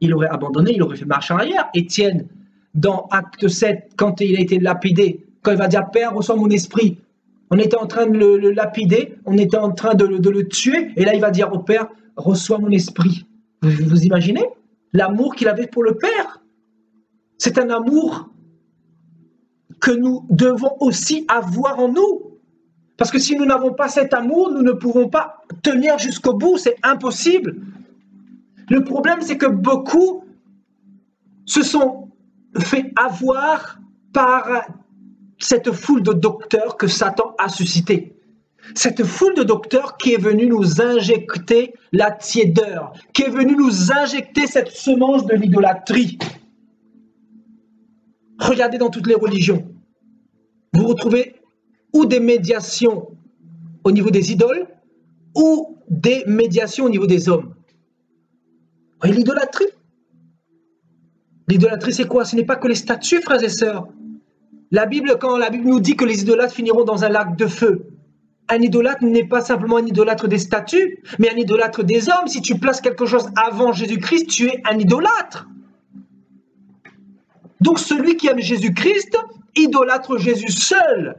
il aurait abandonné, il aurait fait marche arrière. Étienne, dans Acte 7, quand il a été lapidé, quand il va dire « Père, reçois mon esprit », on était en train de le lapider, on était en train de le tuer, et là il va dire au Père « Reçois mon esprit ». Vous imaginez l'amour qu'il avait pour le Père? C'est un amour que nous devons aussi avoir en nous. Parce que si nous n'avons pas cet amour, nous ne pouvons pas tenir jusqu'au bout, c'est impossible. Le problème, c'est que beaucoup se sont fait avoir par cette foule de docteurs que Satan a suscité. Cette foule de docteurs qui est venue nous injecter la tiédeur, qui est venue nous injecter cette semence de l'idolâtrie. Regardez dans toutes les religions. Vous retrouvez ou des médiations au niveau des idoles, ou des médiations au niveau des hommes. Et l'idolâtrie. L'idolâtrie, c'est quoi? Ce n'est pas que les statues, frères et sœurs. Quand la Bible nous dit que les idolâtres finiront dans un lac de feu, un idolâtre n'est pas simplement un idolâtre des statues, mais un idolâtre des hommes. Si tu places quelque chose avant Jésus-Christ, tu es un idolâtre. Donc celui qui aime Jésus-Christ idolâtre Jésus seul.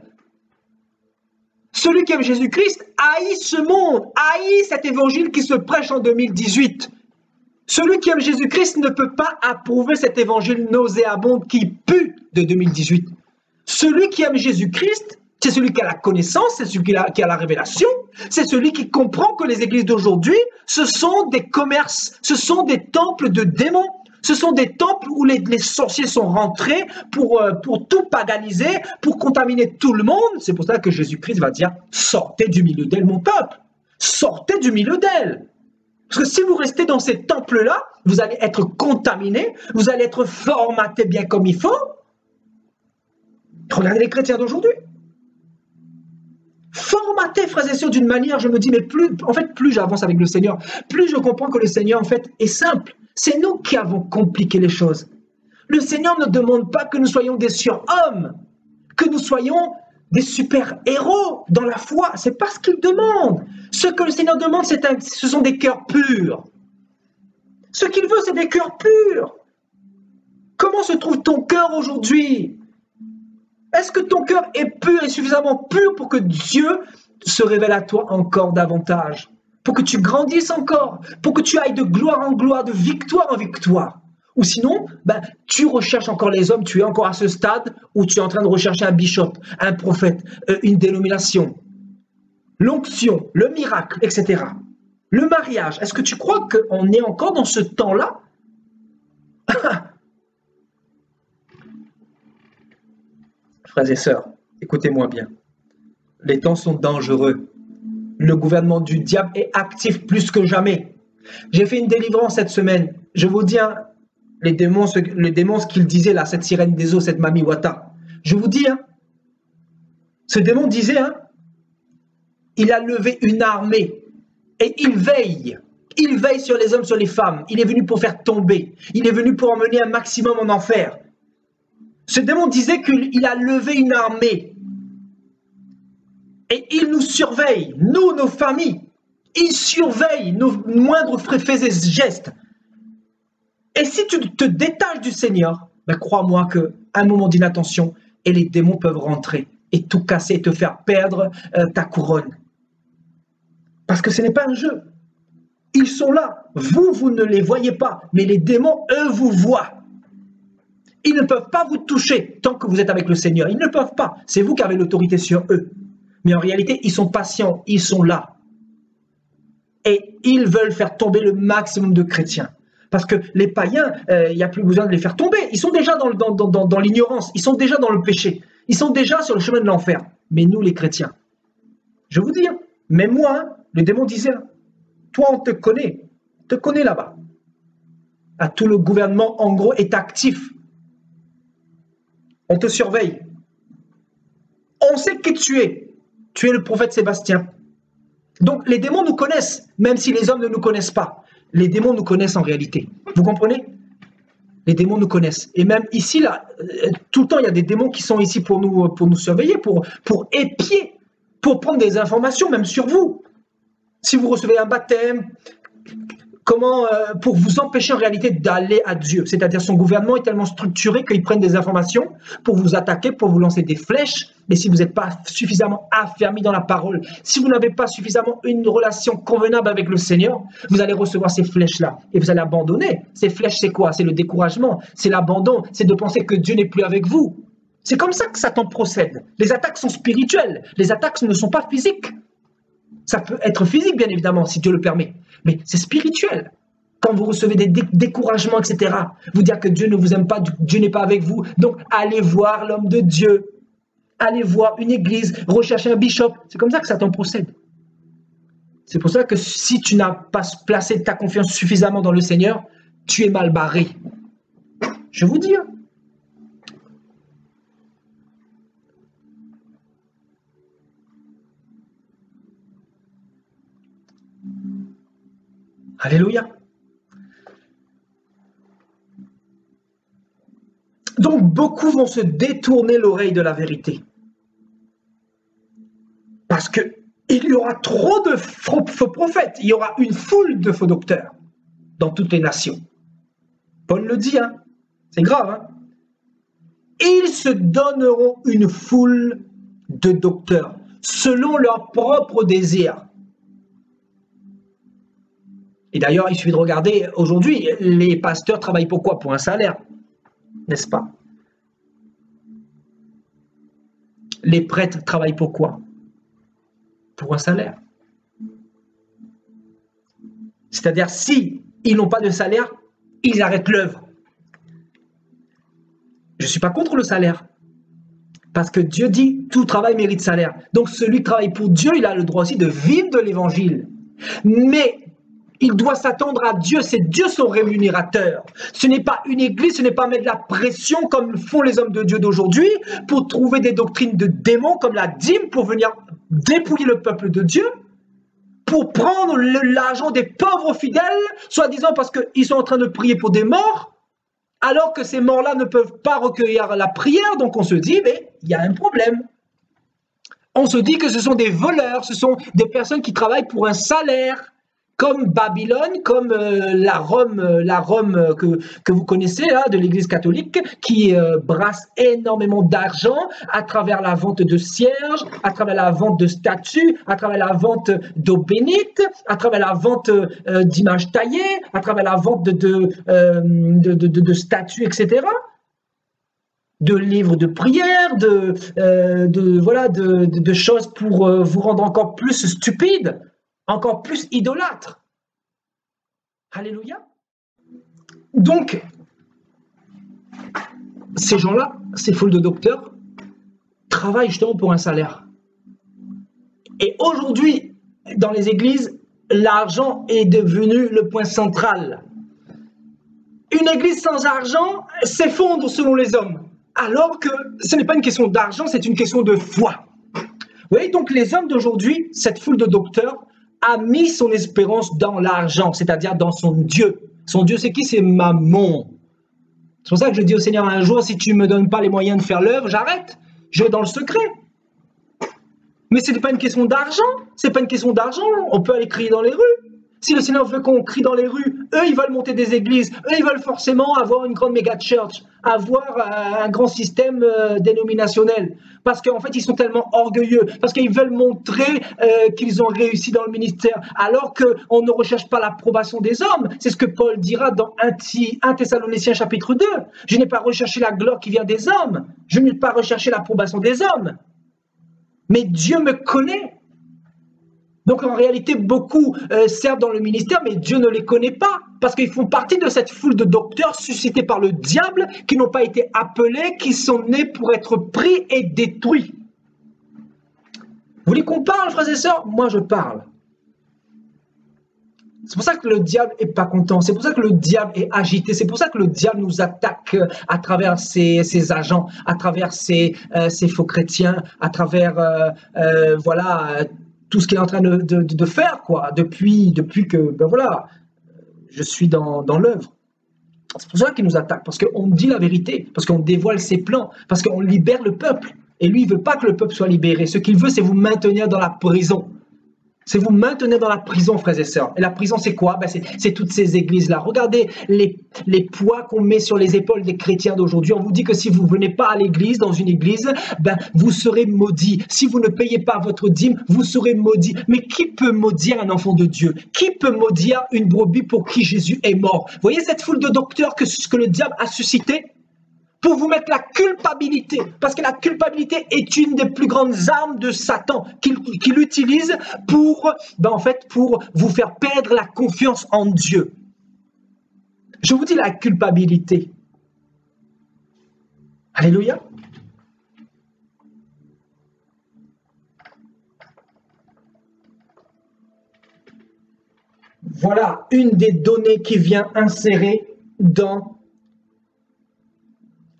Celui qui aime Jésus-Christ haït ce monde, haït cet évangile qui se prêche en 2018. Celui qui aime Jésus-Christ ne peut pas approuver cet évangile nauséabond qui pue de 2018. Celui qui aime Jésus-Christ, c'est celui qui a la connaissance, c'est celui qui a la révélation, c'est celui qui comprend que les églises d'aujourd'hui, ce sont des commerces, ce sont des temples de démons. Ce sont des temples où les sorciers sont rentrés pour tout paganiser, pour contaminer tout le monde. C'est pour ça que Jésus-Christ va dire « Sortez du milieu d'elle, mon peuple ». Sortez du milieu d'elle. Parce que si vous restez dans ces temples-là, vous allez être contaminés, vous allez être formatés bien comme il faut. Regardez les chrétiens d'aujourd'hui. Formatés, frères et sœurs, d'une manière, je me dis, mais plus j'avance avec le Seigneur, plus je comprends que le Seigneur, en fait, est simple. C'est nous qui avons compliqué les choses. Le Seigneur ne demande pas que nous soyons des surhommes, que nous soyons des super-héros dans la foi. C'est pas ce qu'il demande. Ce que le Seigneur demande, ce sont des cœurs purs. Ce qu'il veut, c'est des cœurs purs. Comment se trouve ton cœur aujourd'hui? Est-ce que ton cœur est pur et suffisamment pur pour que Dieu se révèle à toi encore davantage? Pour que tu grandisses encore? Pour que tu ailles de gloire en gloire, de victoire en victoire? Ou sinon, tu recherches encore les hommes, tu es encore à ce stade où tu es en train de rechercher un bishop, un prophète, une dénomination, l'onction, le miracle, etc. Le mariage, est-ce que tu crois qu'on est encore dans ce temps-là? Frères et sœurs, écoutez-moi bien. Les temps sont dangereux. Le gouvernement du diable est actif plus que jamais. J'ai fait une délivrance cette semaine. Je vous dis, les démons, ce qu'ils disaient là, cette sirène des eaux, cette Mami Wata. Je vous dis, ce démon disait, il a levé une armée et il veille. Il veille sur les hommes, sur les femmes. Il est venu pour faire tomber. Il est venu pour emmener un maximum en enfer. Ce démon disait qu'il a levé une armée et il nous surveille, nous, nos familles. Il surveille nos moindres faits et gestes. Et si tu te détaches du Seigneur, crois-moi qu'à un moment d'inattention, et les démons peuvent rentrer et tout casser et te faire perdre ta couronne. Parce que ce n'est pas un jeu. Ils sont là. Vous ne les voyez pas. Mais les démons, eux, vous voient. Ils ne peuvent pas vous toucher tant que vous êtes avec le Seigneur. Ils ne peuvent pas. C'est vous qui avez l'autorité sur eux. Mais en réalité, ils sont patients. Ils sont là. Et ils veulent faire tomber le maximum de chrétiens. Parce que les païens, il n'y a plus besoin de les faire tomber. Ils sont déjà dans l'ignorance. Ils sont déjà dans le péché. Ils sont déjà sur le chemin de l'enfer. Mais nous, les chrétiens, je vous dis, même moi, le démon disait, toi, on te connaît là-bas. Tout le gouvernement, en gros, est actif. On te surveille. On sait qui tu es. Tu es le prophète Sébastien. Donc, les démons nous connaissent, même si les hommes ne nous connaissent pas. Les démons nous connaissent en réalité. Vous comprenez? Les démons nous connaissent. Et même ici, là, tout le temps, il y a des démons qui sont ici pour nous surveiller, pour épier, pour prendre des informations, même sur vous. Si vous recevez un baptême, pour vous empêcher en réalité d'aller à Dieu. C'est-à-dire son gouvernement est tellement structuré qu'ils prennent des informations pour vous attaquer, pour vous lancer des flèches. Mais si vous n'êtes pas suffisamment affermi dans la parole, si vous n'avez pas suffisamment une relation convenable avec le Seigneur, vous allez recevoir ces flèches-là et vous allez abandonner. Ces flèches, c'est quoi? C'est le découragement, c'est l'abandon, c'est de penser que Dieu n'est plus avec vous. C'est comme ça que Satan procède. Les attaques sont spirituelles, les attaques ne sont pas physiques. Ça peut être physique, bien évidemment, si Dieu le permet. Mais c'est spirituel. Quand vous recevez des découragements, etc., vous dire que Dieu ne vous aime pas, Dieu n'est pas avec vous. Donc, allez voir l'homme de Dieu. Allez voir une église, rechercher un bishop. C'est comme ça que Satan procède. C'est pour ça que si tu n'as pas placé ta confiance suffisamment dans le Seigneur, tu es mal barré. Je vous dis. Alléluia. Donc, beaucoup vont se détourner l'oreille de la vérité. Parce qu'il y aura trop de faux prophètes. Il y aura une foule de faux docteurs dans toutes les nations. Paul le dit, c'est grave. Ils se donneront une foule de docteurs selon leurs propres désirs. Et d'ailleurs, il suffit de regarder, aujourd'hui, les pasteurs travaillent pour quoi? Pour un salaire, n'est-ce pas? Les prêtres travaillent pour quoi? Pour un salaire. C'est-à-dire, si ils n'ont pas de salaire, ils arrêtent l'œuvre. Je ne suis pas contre le salaire. Parce que Dieu dit, tout travail mérite salaire. Donc celui qui travaille pour Dieu, il a le droit aussi de vivre de l'évangile. Mais il doit s'attendre à Dieu, c'est Dieu son rémunérateur. Ce n'est pas une église, ce n'est pas mettre de la pression comme font les hommes de Dieu d'aujourd'hui pour trouver des doctrines de démons comme la dîme pour venir dépouiller le peuple de Dieu, pour prendre l'argent des pauvres fidèles, soi-disant parce qu'ils sont en train de prier pour des morts, alors que ces morts-là ne peuvent pas recueillir la prière. Donc on se dit, mais il y a un problème. On se dit que ce sont des voleurs, ce sont des personnes qui travaillent pour un salaire, comme Babylone, comme la Rome que vous connaissez, hein, de l'Église catholique, qui brasse énormément d'argent à travers la vente de cierges, à travers la vente de statues, à travers la vente d'eau bénite, à travers la vente d'images taillées, à travers la vente de statues, etc. De livres de prière, de choses pour vous rendre encore plus stupide, encore plus idolâtre. Alléluia. Donc, ces gens-là, ces foules de docteurs, travaillent justement pour un salaire. Et aujourd'hui, dans les églises, l'argent est devenu le point central. Une église sans argent s'effondre selon les hommes, alors que ce n'est pas une question d'argent, c'est une question de foi. Vous voyez, donc les hommes d'aujourd'hui, cette foule de docteurs, a mis son espérance dans l'argent, c'est-à-dire dans son Dieu. Son Dieu, c'est qui? C'est Mammon. C'est pour ça que je dis au Seigneur un jour, si tu ne me donnes pas les moyens de faire l'œuvre, j'arrête. Je vais dans le secret. Mais ce n'est pas une question d'argent. C'est pas une question d'argent. On peut aller crier dans les rues. Si le Seigneur veut qu'on crie dans les rues, eux, ils veulent monter des églises. Eux, ils veulent forcément avoir une grande méga church, avoir un grand système dénominationnel. Parce qu'en fait, ils sont tellement orgueilleux. Parce qu'ils veulent montrer qu'ils ont réussi dans le ministère. Alors qu'on ne recherche pas l'approbation des hommes. C'est ce que Paul dira dans 1 Thessaloniciens chapitre 2. Je n'ai pas recherché la gloire qui vient des hommes. Je n'ai pas recherché l'approbation des hommes. Mais Dieu me connaît. Donc en réalité, beaucoup servent dans le ministère, mais Dieu ne les connaît pas, parce qu'ils font partie de cette foule de docteurs suscités par le diable, qui n'ont pas été appelés, qui sont nés pour être pris et détruits. Vous voulez qu'on parle, frères et sœurs? Moi, je parle. C'est pour ça que le diable n'est pas content, c'est pour ça que le diable est agité, c'est pour ça que le diable nous attaque à travers ses agents, à travers ses faux chrétiens, à travers, tout ce qu'il est en train de faire, quoi, depuis que, je suis dans l'œuvre. C'est pour ça qu'il nous attaque, parce qu'on dit la vérité, parce qu'on dévoile ses plans, parce qu'on libère le peuple. Et lui, il ne veut pas que le peuple soit libéré. Ce qu'il veut, c'est vous maintenir dans la prison. C'est vous maintenir dans la prison, frères et sœurs. Et la prison, c'est quoi? C'est toutes ces églises-là. Regardez les poids qu'on met sur les épaules des chrétiens d'aujourd'hui. On vous dit que si vous ne venez pas à l'église, dans une église, vous serez maudits. Si vous ne payez pas votre dîme, vous serez maudits. Mais qui peut maudire un enfant de Dieu? Qui peut maudire une brebis pour qui Jésus est mort? Vous voyez cette foule de docteurs que le diable a suscité? Pour vous mettre la culpabilité, parce que la culpabilité est une des plus grandes armes de Satan qu'il utilise pour vous faire perdre la confiance en Dieu. Je vous dis la culpabilité. Alléluia. Voilà une des données qui vient insérer dans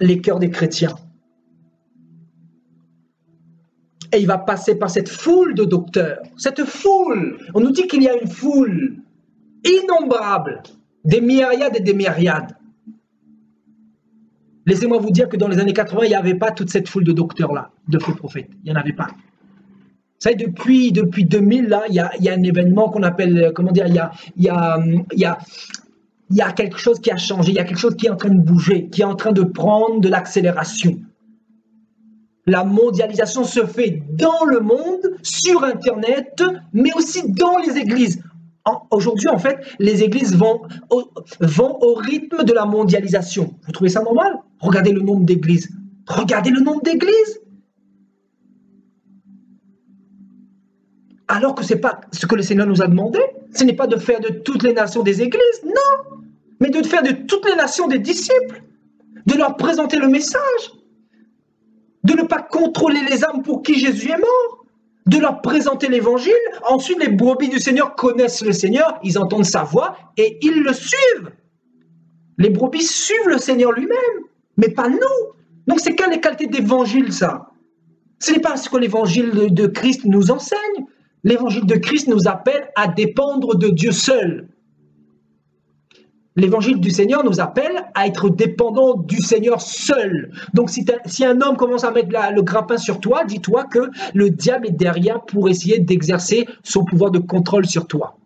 les cœurs des chrétiens. Et il va passer par cette foule de docteurs. Cette foule, on nous dit qu'il y a une foule innombrable, des myriades et des myriades. Laissez-moi vous dire que dans les années 80, il n'y avait pas toute cette foule de docteurs-là, de faux prophètes. Il n'y en avait pas. Vous savez, depuis 2000, là, il y a un événement qu'on appelle, il y a quelque chose qui a changé, il y a quelque chose qui est en train de bouger, qui est en train de prendre de l'accélération. La mondialisation se fait dans le monde, sur Internet, mais aussi dans les églises. Aujourd'hui, en fait, les églises vont au rythme de la mondialisation. Vous trouvez ça normal? Regardez le nombre d'églises. Regardez le nombre d'églises. Alors que ce n'est pas ce que le Seigneur nous a demandé. Ce n'est pas de faire de toutes les nations des églises, non. Mais de faire de toutes les nations des disciples. De leur présenter le message. de ne pas contrôler les âmes pour qui Jésus est mort, de leur présenter l'évangile. Ensuite, les brebis du Seigneur connaissent le Seigneur, ils entendent sa voix et ils le suivent. Les brebis suivent le Seigneur lui-même, mais pas nous. Donc c'est quelle qualité d'évangile ça? Ce n'est pas ce que l'évangile de Christ nous enseigne. L'évangile de Christ nous appelle à dépendre de Dieu seul. L'évangile du Seigneur nous appelle à être dépendants du Seigneur seul. Donc si un homme commence à mettre le grappin sur toi, dis-toi que le diable est derrière pour essayer d'exercer son pouvoir de contrôle sur toi.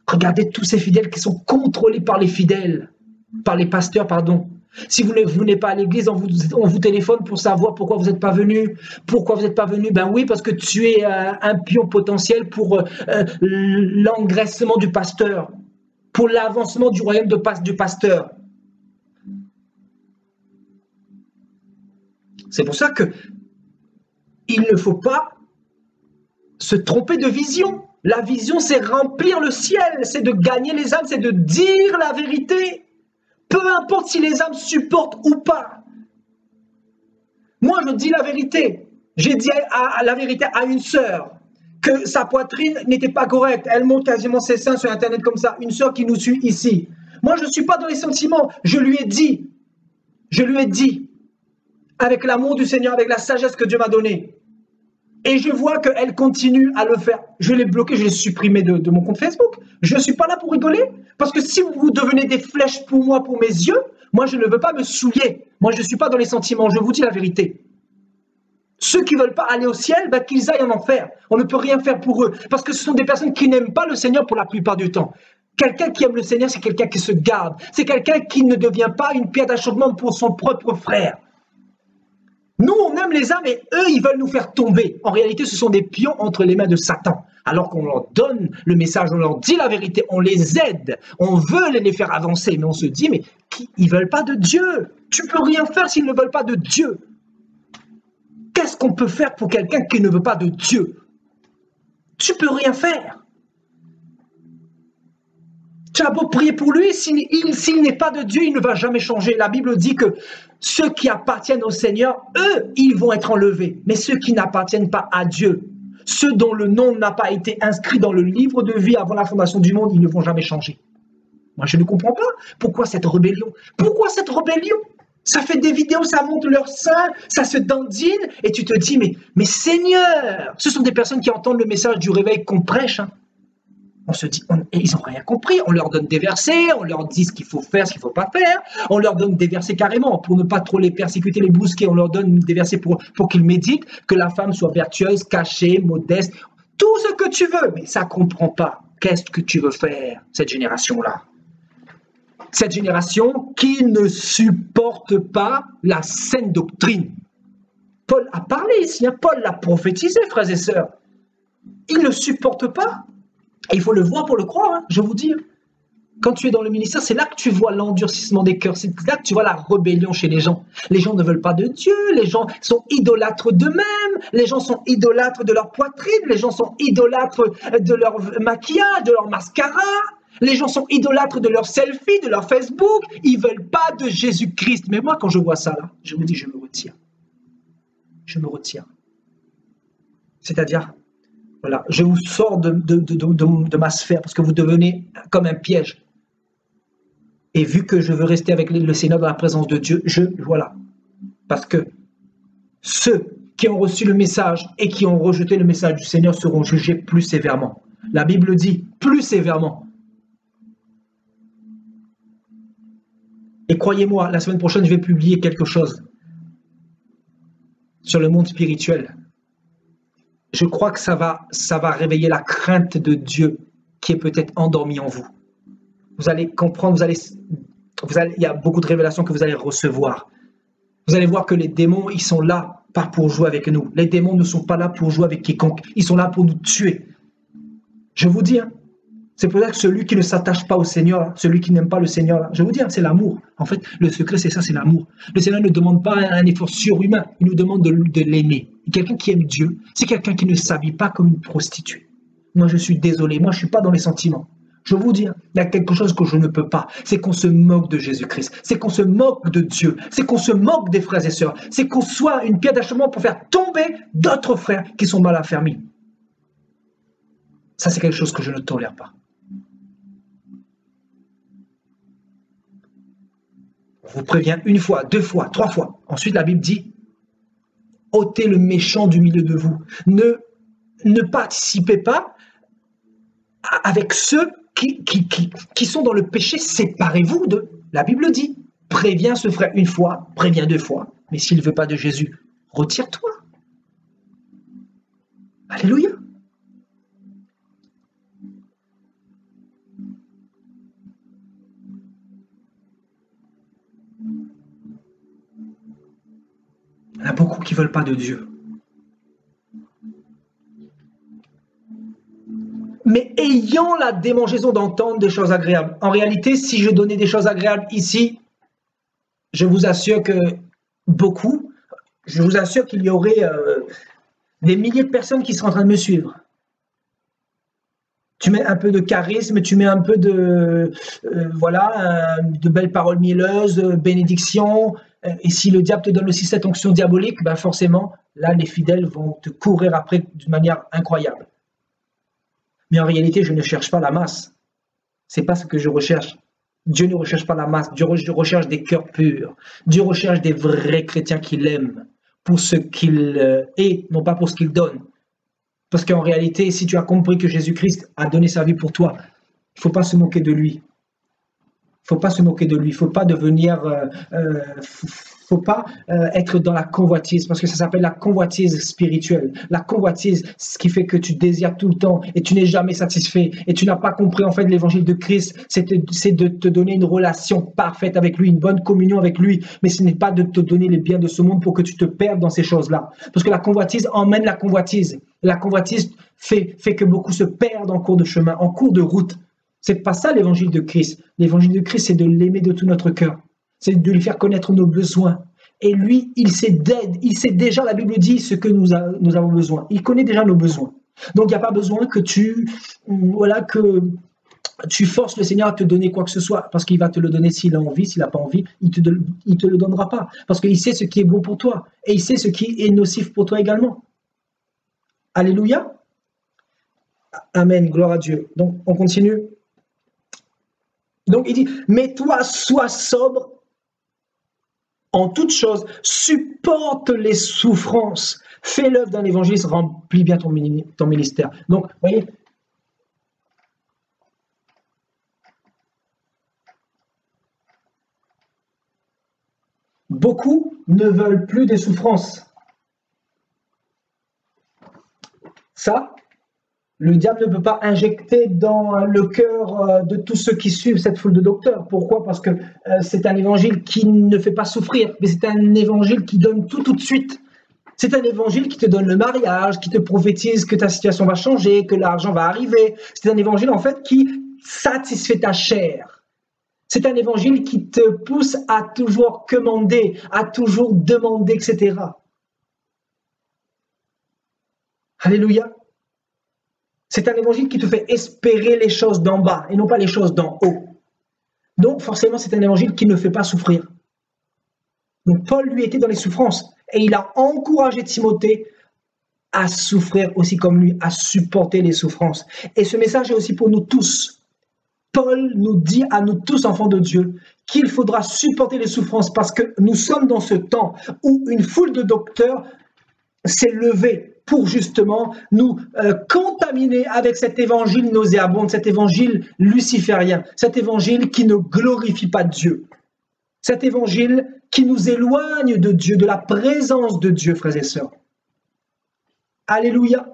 Regardez tous ces fidèles qui sont contrôlés par les fidèles, par les pasteurs, pardon. Si vous ne venez pas à l'église, on vous téléphone pour savoir pourquoi vous n'êtes pas venu. Pourquoi vous n'êtes pas venu? Ben oui, parce que tu es un pion potentiel pour l'engraissement du pasteur, pour l'avancement du royaume du pasteur. C'est pour ça que il ne faut pas se tromper de vision. La vision, c'est remplir le ciel, c'est de gagner les âmes, c'est de dire la vérité. Peu importe si les âmes supportent ou pas. Moi, je dis la vérité. J'ai dit la vérité à une sœur, que sa poitrine n'était pas correcte. Elle montre quasiment ses seins sur Internet comme ça. Une sœur qui nous suit ici. Moi, je ne suis pas dans les sentiments. Je lui ai dit, avec l'amour du Seigneur, avec la sagesse que Dieu m'a donnée. Et je vois qu'elle continue à le faire. Je l'ai bloqué, je l'ai supprimé de mon compte Facebook. Je ne suis pas là pour rigoler. Parce que si vous devenez des flèches pour moi, pour mes yeux, moi, je ne veux pas me souiller. Moi, je ne suis pas dans les sentiments. Je vous dis la vérité. Ceux qui ne veulent pas aller au ciel, ben, qu'ils aillent en enfer. On ne peut rien faire pour eux. Parce que ce sont des personnes qui n'aiment pas le Seigneur pour la plupart du temps. Quelqu'un qui aime le Seigneur, c'est quelqu'un qui se garde. C'est quelqu'un qui ne devient pas une pierre d'achoppement pour son propre frère. Nous, on aime les âmes et eux, ils veulent nous faire tomber. En réalité, ce sont des pions entre les mains de Satan. Alors qu'on leur donne le message, on leur dit la vérité, on les aide, on veut les faire avancer. Mais on se dit, mais ils ne veulent pas de Dieu. Tu ne peux rien faire s'ils ne veulent pas de Dieu. Qu'est-ce qu'on peut faire pour quelqu'un qui ne veut pas de Dieu? Tu ne peux rien faire. Tu as beau prier pour lui, s'il n'est pas de Dieu, il ne va jamais changer. La Bible dit que ceux qui appartiennent au Seigneur, eux, ils vont être enlevés. Mais ceux qui n'appartiennent pas à Dieu, ceux dont le nom n'a pas été inscrit dans le livre de vie avant la fondation du monde, ils ne vont jamais changer. Moi, je ne comprends pas. Pourquoi cette rébellion? Pourquoi cette rébellion? Ça fait des vidéos, ça monte leur sein, ça se dandine, et tu te dis, mais Seigneur, ce sont des personnes qui entendent le message du réveil qu'on prêche, hein. On se dit, ils n'ont rien compris. On leur donne des versets, on leur dit ce qu'il faut faire, ce qu'il ne faut pas faire. On leur donne des versets carrément pour ne pas trop les persécuter, les brusquer. On leur donne des versets pour qu'ils méditent, que la femme soit vertueuse, cachée, modeste, tout ce que tu veux. Mais ça ne comprend pas. Qu'est-ce que tu veux faire, cette génération-là? Cette génération qui ne supporte pas la saine doctrine. Paul a parlé ici, hein. Paul l'a prophétisé, frères et sœurs. Il ne supporte pas. Et il faut le voir pour le croire, hein, je vous dis. Quand tu es dans le ministère, c'est là que tu vois l'endurcissement des cœurs. C'est là que tu vois la rébellion chez les gens. Les gens ne veulent pas de Dieu. Les gens sont idolâtres d'eux-mêmes. Les gens sont idolâtres de leur poitrine. Les gens sont idolâtres de leur maquillage, de leur mascara. Les gens sont idolâtres de leur selfie, de leur Facebook. Ils ne veulent pas de Jésus-Christ. Mais moi, quand je vois ça, là, je vous dis, je me retire. Je me retire. C'est-à-dire... Voilà, je vous sors de ma sphère parce que vous devenez comme un piège. Et vu que je veux rester avec le Seigneur dans la présence de Dieu, voilà. Parce que ceux qui ont reçu le message et qui ont rejeté le message du Seigneur seront jugés plus sévèrement. La Bible dit plus sévèrement. Et croyez-moi, la semaine prochaine, je vais publier quelque chose sur le monde spirituel. Je crois que ça va réveiller la crainte de Dieu qui est peut-être endormie en vous. Vous allez comprendre, il y a beaucoup de révélations que vous allez recevoir. Vous allez voir que les démons, ils sont là, pas pour jouer avec nous. Les démons ne sont pas là pour jouer avec quiconque. Ils sont là pour nous tuer. Je vous dis, hein, c'est pour ça que celui qui ne s'attache pas au Seigneur, celui qui n'aime pas le Seigneur, je vous dis, hein, c'est l'amour. En fait, le secret, c'est ça, c'est l'amour. Le Seigneur ne demande pas un effort surhumain, il nous demande de l'aimer. Quelqu'un qui aime Dieu, c'est quelqu'un qui ne s'habille pas comme une prostituée. Moi, je suis désolé, moi, je ne suis pas dans les sentiments. Je vous dis, il y a quelque chose que je ne peux pas, c'est qu'on se moque de Jésus-Christ, c'est qu'on se moque de Dieu, c'est qu'on se moque des frères et sœurs, c'est qu'on soit une pierre d'achoppement pour faire tomber d'autres frères qui sont mal affermis. Ça, c'est quelque chose que je ne tolère pas. On vous prévient une fois, deux fois, trois fois. Ensuite, la Bible dit, ôtez le méchant du milieu de vous. Ne participez pas avec ceux qui sont dans le péché, séparez-vous d'eux. La Bible dit, préviens ce frère une fois, préviens deux fois. Mais s'il ne veut pas de Jésus, retire-toi. Alléluia. Il y en a beaucoup qui ne veulent pas de Dieu. Mais ayant la démangeaison d'entendre des choses agréables. En réalité, si je donnais des choses agréables ici, je vous assure que je vous assure qu'il y aurait des milliers de personnes qui seraient en train de me suivre. Tu mets un peu de charisme, tu mets un peu de belles paroles mieleuses, bénédictions. Et si le diable te donne aussi cette onction diabolique, ben forcément, là, les fidèles vont te courir après d'une manière incroyable. Mais en réalité, je ne cherche pas la masse. Ce n'est pas ce que je recherche. Dieu ne recherche pas la masse. Dieu recherche des cœurs purs. Dieu recherche des vrais chrétiens qui l'aiment pour ce qu'il est, non pas pour ce qu'il donne. Parce qu'en réalité, si tu as compris que Jésus-Christ a donné sa vie pour toi, il ne faut pas se moquer de lui. Il ne faut pas se moquer de lui. Il ne faut pas devenir... faut pas être dans la convoitise, parce que ça s'appelle la convoitise spirituelle. La convoitise, ce qui fait que tu désires tout le temps et tu n'es jamais satisfait et tu n'as pas compris en fait l'évangile de Christ, c'est de te donner une relation parfaite avec lui, une bonne communion avec lui, mais ce n'est pas de te donner les biens de ce monde pour que tu te perdes dans ces choses-là. Parce que la convoitise emmène la convoitise. La convoitise fait que beaucoup se perdent en cours de chemin, en cours de route. C'est pas ça l'évangile de Christ. L'évangile de Christ, c'est de l'aimer de tout notre cœur. C'est de lui faire connaître nos besoins. Et lui, il sait déjà, la Bible dit, ce que nous avons besoin. Il connaît déjà nos besoins. Donc, il n'y a pas besoin que tu forces le Seigneur à te donner quoi que ce soit, parce qu'il va te le donner s'il a envie, s'il n'a pas envie, il te le donnera pas. Parce qu'il sait ce qui est bon pour toi. Et il sait ce qui est nocif pour toi également. Alléluia. Amen, gloire à Dieu. Donc, on continue. Donc, il dit, mais toi, sois sobre en toutes choses, supporte les souffrances, fais l'œuvre d'un évangéliste, remplis bien ton ministère. Donc, vous voyez, beaucoup ne veulent plus des souffrances. Ça, le diable ne peut pas injecter dans le cœur de tous ceux qui suivent cette foule de docteurs. Pourquoi? Parce que c'est un évangile qui ne fait pas souffrir, mais c'est un évangile qui donne tout de suite. C'est un évangile qui te donne le mariage, qui te prophétise que ta situation va changer, que l'argent va arriver. C'est un évangile en fait qui satisfait ta chair. C'est un évangile qui te pousse à toujours commander, à toujours demander, etc. Alléluia. C'est un évangile qui te fait espérer les choses d'en bas et non pas les choses d'en haut. Donc forcément, c'est un évangile qui ne fait pas souffrir. Donc Paul, lui, était dans les souffrances et il a encouragé Timothée à souffrir aussi comme lui, à supporter les souffrances. Et ce message est aussi pour nous tous. Paul nous dit à nous tous, enfants de Dieu, qu'il faudra supporter les souffrances parce que nous sommes dans ce temps où une foule de docteurs s'est levée pour justement nous contaminer avec cet évangile nauséabond, cet évangile luciférien, cet évangile qui ne glorifie pas Dieu, cet évangile qui nous éloigne de Dieu, de la présence de Dieu, frères et sœurs. Alléluia.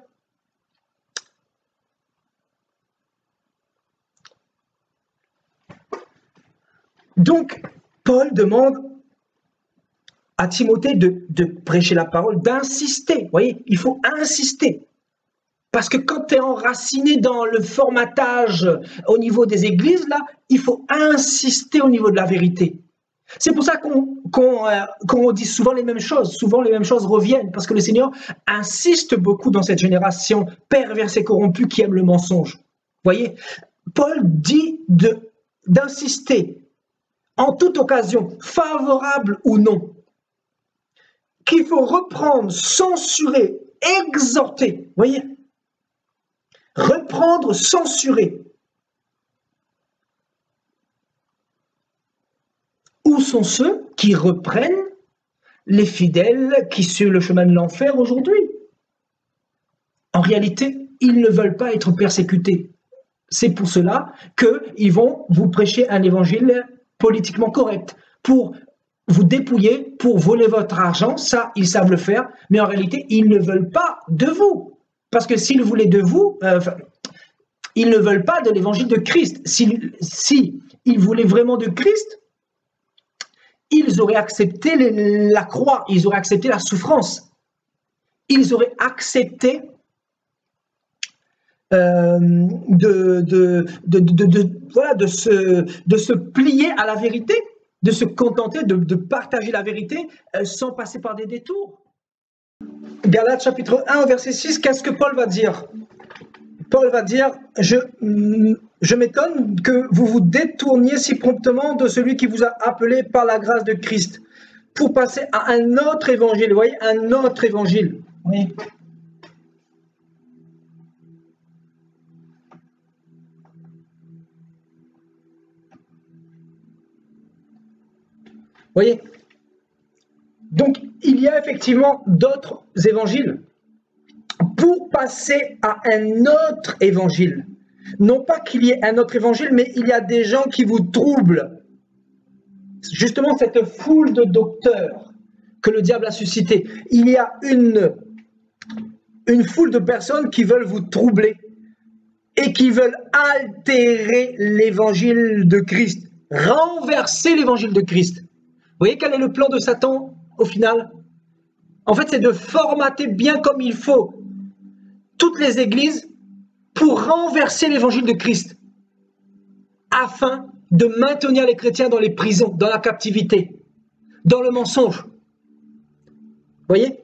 Donc, Paul demande à Timothée de prêcher la parole, d'insister. Vous voyez, il faut insister. Parce que quand tu es enraciné dans le formatage au niveau des églises, là, il faut insister au niveau de la vérité. C'est pour ça qu'on dit souvent les mêmes choses. Souvent, les mêmes choses reviennent. Parce que le Seigneur insiste beaucoup dans cette génération perverse et corrompue qui aime le mensonge. Vous voyez, Paul dit d'insister en toute occasion, favorable ou non, qu'il faut reprendre, censurer, exhorter. Voyez? Reprendre, censurer. Où sont ceux qui reprennent les fidèles qui suivent le chemin de l'enfer aujourd'hui? En réalité, ils ne veulent pas être persécutés. C'est pour cela qu'ils vont vous prêcher un évangile politiquement correct, pour vous dépouiller, pour voler votre argent. Ça, ils savent le faire, mais en réalité, ils ne veulent pas de vous. Parce que s'ils voulaient de vous, ils ne veulent pas de l'évangile de Christ. Si ils voulaient vraiment de Christ, ils auraient accepté la croix, ils auraient accepté la souffrance, ils auraient accepté de se plier à la vérité, de se contenter de partager la vérité sans passer par des détours. Galates chapitre 1 verset 6, qu'est-ce que Paul va dire? Paul va dire, je m'étonne que vous vous détourniez si promptement de celui qui vous a appelé par la grâce de Christ pour passer à un autre évangile. Vous voyez, un autre évangile. Oui. Voyez? Donc, il y a effectivement d'autres évangiles pour passer à un autre évangile. Non pas qu'il y ait un autre évangile, mais il y a des gens qui vous troublent. Justement, cette foule de docteurs que le diable a suscité. Il y a une foule de personnes qui veulent vous troubler et qui veulent altérer l'évangile de Christ, renverser l'évangile de Christ. Vous voyez quel est le plan de Satan au final? En fait, c'est de formater bien comme il faut toutes les églises pour renverser l'évangile de Christ, afin de maintenir les chrétiens dans les prisons, dans la captivité, dans le mensonge. Vous voyez?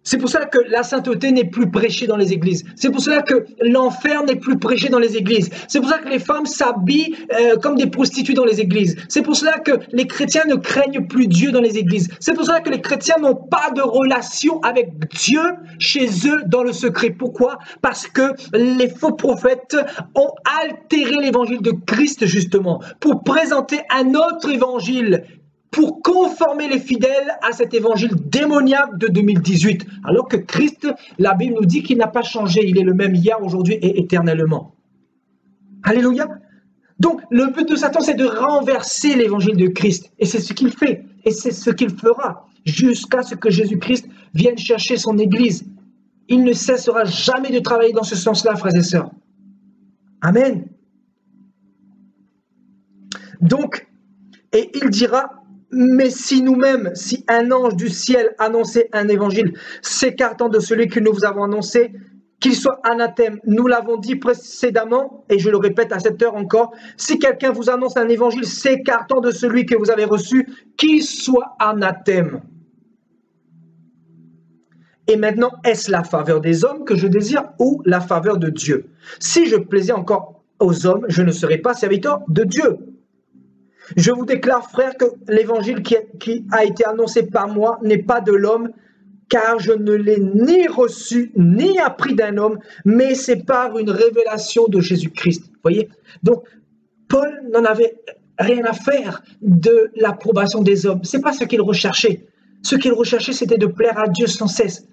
C'est pour ça que la sainteté n'est plus prêchée dans les églises. C'est pour cela que l'enfer n'est plus prêché dans les églises. C'est pour ça que les femmes s'habillent comme des prostituées dans les églises. C'est pour cela que les chrétiens ne craignent plus Dieu dans les églises. C'est pour cela que les chrétiens n'ont pas de relation avec Dieu chez eux dans le secret. Pourquoi? Parce que les faux prophètes ont altéré l'évangile de Christ justement pour présenter un autre évangile, pour conformer les fidèles à cet évangile démoniaque de 2018. Alors que Christ, la Bible nous dit qu'il n'a pas changé, il est le même hier, aujourd'hui et éternellement. Alléluia. Donc, le but de Satan, c'est de renverser l'évangile de Christ. Et c'est ce qu'il fait. Et c'est ce qu'il fera jusqu'à ce que Jésus-Christ vienne chercher son Église. Il ne cessera jamais de travailler dans ce sens-là, frères et sœurs. Amen. Donc, et il dira, mais si nous-mêmes, si un ange du ciel annonçait un évangile s'écartant de celui que nous vous avons annoncé, qu'il soit anathème, nous l'avons dit précédemment, et je le répète à cette heure encore, si quelqu'un vous annonce un évangile s'écartant de celui que vous avez reçu, qu'il soit anathème. Et maintenant, est-ce la faveur des hommes que je désire ou la faveur de Dieu? Si je plaisais encore aux hommes, je ne serais pas serviteur de Dieu. Je vous déclare, frères, que l'évangile qui a été annoncé par moi n'est pas de l'homme, car je ne l'ai ni reçu, ni appris d'un homme, mais c'est par une révélation de Jésus-Christ. Vous voyez? Donc, Paul n'en avait rien à faire de l'approbation des hommes. Ce n'est pas ce qu'il recherchait. Ce qu'il recherchait, c'était de plaire à Dieu sans cesse.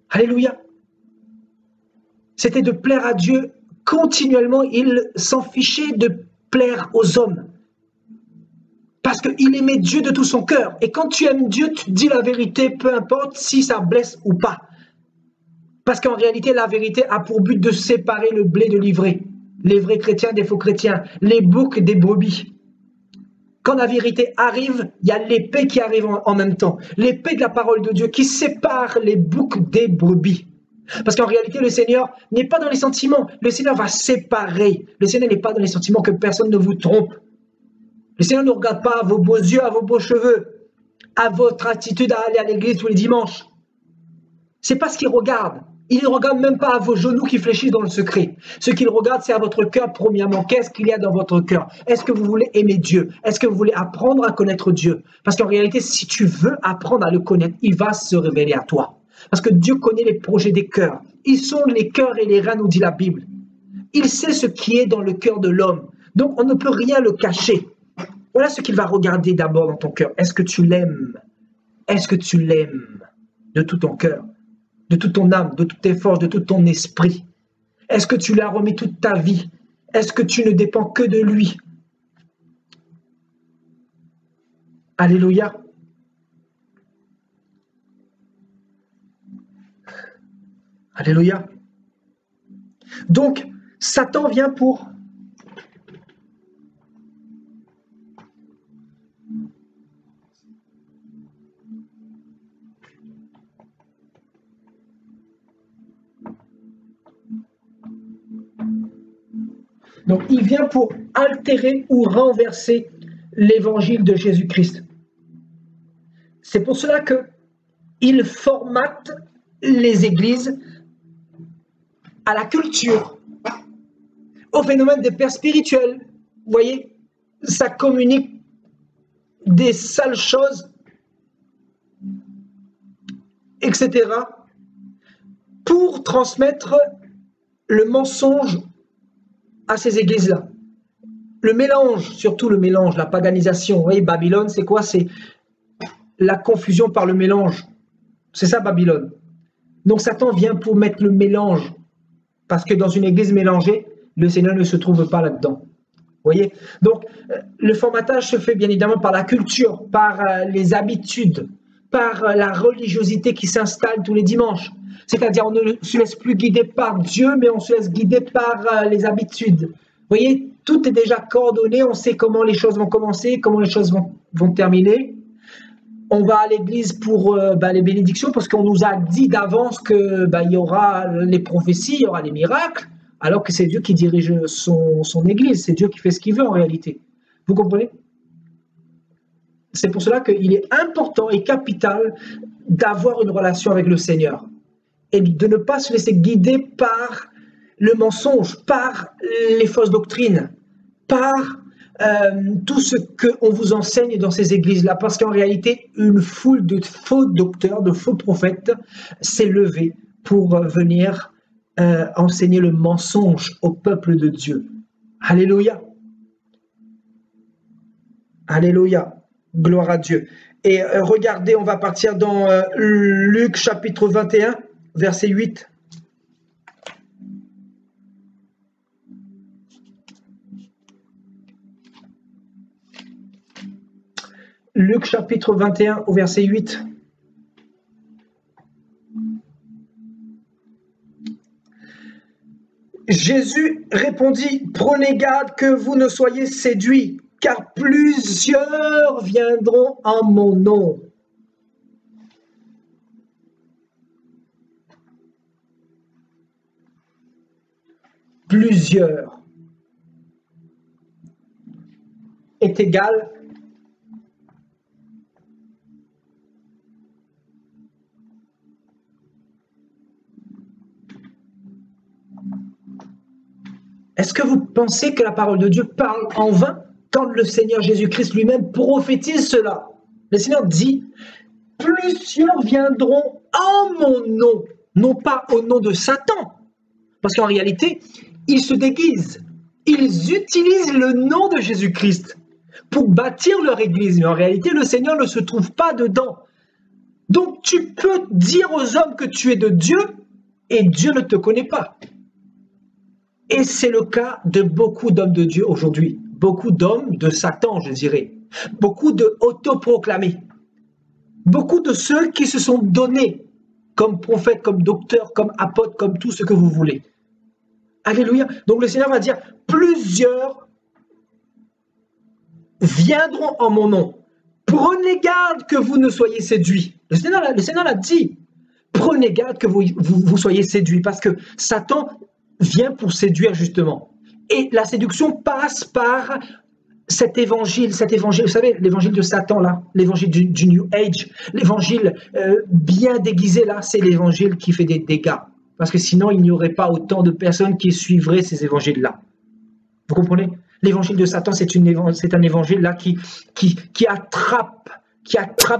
Alléluia. C'était de plaire à Dieu continuellement. Il s'en fichait de plaire aux hommes. Parce qu'il aimait Dieu de tout son cœur. Et quand tu aimes Dieu, tu dis la vérité, peu importe si ça blesse ou pas. Parce qu'en réalité, la vérité a pour but de séparer le blé de l'ivraie. Les vrais chrétiens des faux chrétiens. Les boucs des brebis. Quand la vérité arrive, il y a l'épée qui arrive en même temps. L'épée de la parole de Dieu qui sépare les boucs des brebis. Parce qu'en réalité, le Seigneur n'est pas dans les sentiments. Le Seigneur va séparer. Le Seigneur n'est pas dans les sentiments, que personne ne vous trompe. Le Seigneur ne regarde pas à vos beaux yeux, à vos beaux cheveux, à votre attitude à aller à l'église tous les dimanches. C'est pas ce qu'il regarde. Il ne regarde même pas à vos genoux qui fléchissent dans le secret. Ce qu'il regarde, c'est à votre cœur premièrement. Qu'est-ce qu'il y a dans votre cœur? Est-ce que vous voulez aimer Dieu? Est-ce que vous voulez apprendre à connaître Dieu? Parce qu'en réalité, si tu veux apprendre à le connaître, il va se révéler à toi. Parce que Dieu connaît les projets des cœurs. Ils sont les cœurs et les reins, nous dit la Bible. Il sait ce qui est dans le cœur de l'homme. Donc, on ne peut rien le cacher. Voilà ce qu'il va regarder d'abord dans ton cœur. Est-ce que tu l'aimes? Est-ce que tu l'aimes de tout ton cœur, de toute ton âme, de toutes tes forces, de tout ton esprit? Est-ce que tu lui as remis toute ta vie? Est-ce que tu ne dépends que de lui? Alléluia. Alléluia. Donc, Satan vient pour Donc, il vient pour altérer ou renverser l'évangile de Jésus-Christ. C'est pour cela qu'il formate les églises à la culture, au phénomène des pères spirituels. Vous voyez, ça communique des sales choses, etc., pour transmettre le mensonge à ces églises-là. Le mélange, surtout le mélange, la paganisation. Vous voyez, Babylone, c'est quoi? C'est la confusion par le mélange. C'est ça, Babylone. Donc, Satan vient pour mettre le mélange. Parce que dans une église mélangée, le Seigneur ne se trouve pas là-dedans. Vous voyez? Donc, le formatage se fait bien évidemment par la culture, par les habitudes, par la religiosité qui s'installe tous les dimanches. C'est-à-dire, on ne se laisse plus guider par Dieu, mais on se laisse guider par les habitudes. Vous voyez, tout est déjà coordonné, on sait comment les choses vont commencer, comment les choses vont terminer. On va à l'église pour les bénédictions, parce qu'on nous a dit d'avance qu'il y aura les prophéties, il y aura les miracles, alors que c'est Dieu qui dirige son église, c'est Dieu qui fait ce qu'il veut en réalité. Vous comprenez? C'est pour cela qu'il est important et capital d'avoir une relation avec le Seigneur et de ne pas se laisser guider par le mensonge, par les fausses doctrines, par tout ce qu'on vous enseigne dans ces églises-là. Parce qu'en réalité, une foule de faux docteurs, de faux prophètes s'est levée pour venir enseigner le mensonge au peuple de Dieu. Alléluia. Alléluia. Gloire à Dieu. Et regardez, on va partir dans Luc chapitre 21, verset 8. Luc chapitre 21 au verset 8. Jésus répondit, « Prenez garde que vous ne soyez séduits, car plusieurs viendront en mon nom. » Plusieurs est égal Est-ce que vous pensez que la parole de Dieu parle en vain quand le Seigneur Jésus-Christ lui-même prophétise cela? Le Seigneur dit, plusieurs viendront en mon nom, non pas au nom de Satan. Parce qu'en réalité, ils se déguisent. Ils utilisent le nom de Jésus-Christ pour bâtir leur église. Mais en réalité, le Seigneur ne se trouve pas dedans. Donc, tu peux dire aux hommes que tu es de Dieu et Dieu ne te connaît pas. Et c'est le cas de beaucoup d'hommes de Dieu aujourd'hui. Beaucoup d'hommes de Satan, je dirais. Beaucoup de autoproclamés. Beaucoup de ceux qui se sont donnés comme prophètes, comme docteurs, comme apôtres, comme tout ce que vous voulez. Alléluia. Donc le Seigneur va dire, plusieurs viendront en mon nom. Prenez garde que vous ne soyez séduits. Le Seigneur l'a dit. Prenez garde que vous soyez séduits, parce que Satan vient pour séduire justement. Et la séduction passe par cet évangile, vous savez, l'évangile de Satan là, l'évangile du New Age, l'évangile bien déguisé là, c'est l'évangile qui fait des dégâts. Parce que sinon, il n'y aurait pas autant de personnes qui suivraient ces évangiles-là. Vous comprenez? L'évangile de Satan, c'est un évangile-là qui attrape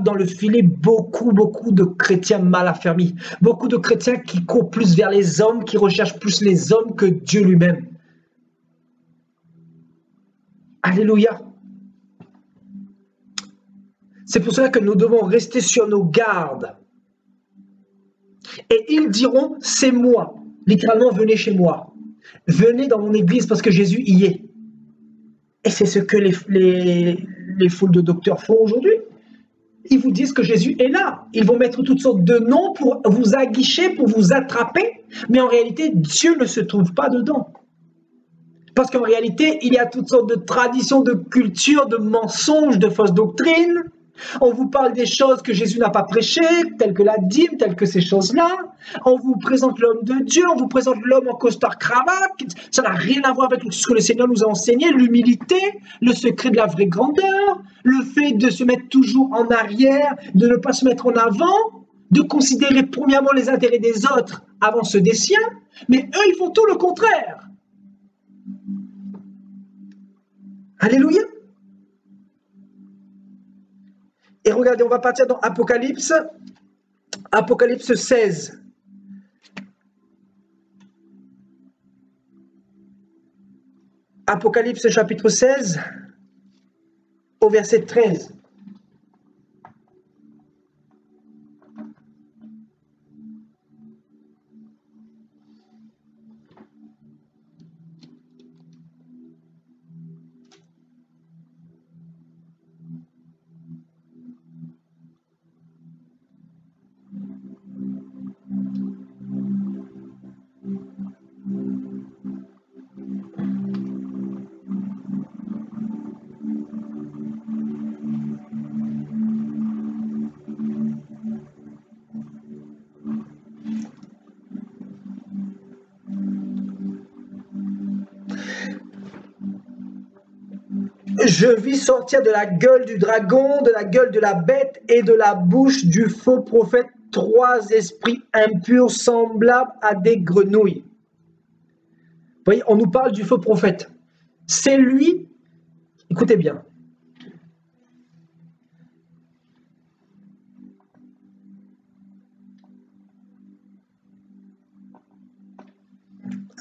dans le filet beaucoup de chrétiens mal affermis. Beaucoup de chrétiens qui courent plus vers les hommes, qui recherchent plus les hommes que Dieu lui-même. Alléluia. C'est pour cela que nous devons rester sur nos gardes. Et ils diront, c'est moi. Littéralement, venez chez moi. Venez dans mon église parce que Jésus y est. Et c'est ce que les foules de docteurs font aujourd'hui. Ils vous disent que Jésus est là. Ils vont mettre toutes sortes de noms pour vous aguicher, pour vous attraper. Mais en réalité, Dieu ne se trouve pas dedans. Parce qu'en réalité, il y a toutes sortes de traditions, de cultures, de mensonges, de fausses doctrines. On vous parle des choses que Jésus n'a pas prêchées, telles que la dîme, telles que ces choses-là. On vous présente l'homme de Dieu, on vous présente l'homme en costard-cravate. Ça n'a rien à voir avec ce que le Seigneur nous a enseigné, l'humilité, le secret de la vraie grandeur, le fait de se mettre toujours en arrière, de ne pas se mettre en avant, de considérer premièrement les intérêts des autres avant ceux des siens. Mais eux, ils font tout le contraire. Alléluia. Et regardez, on va partir dans Apocalypse 16. Apocalypse chapitre 16, au verset 13. Je vis sortir de la gueule du dragon, de la gueule de la bête et de la bouche du faux prophète 3 esprits impurs semblables à des grenouilles. Vous voyez, on nous parle du faux prophète. C'est lui, écoutez bien.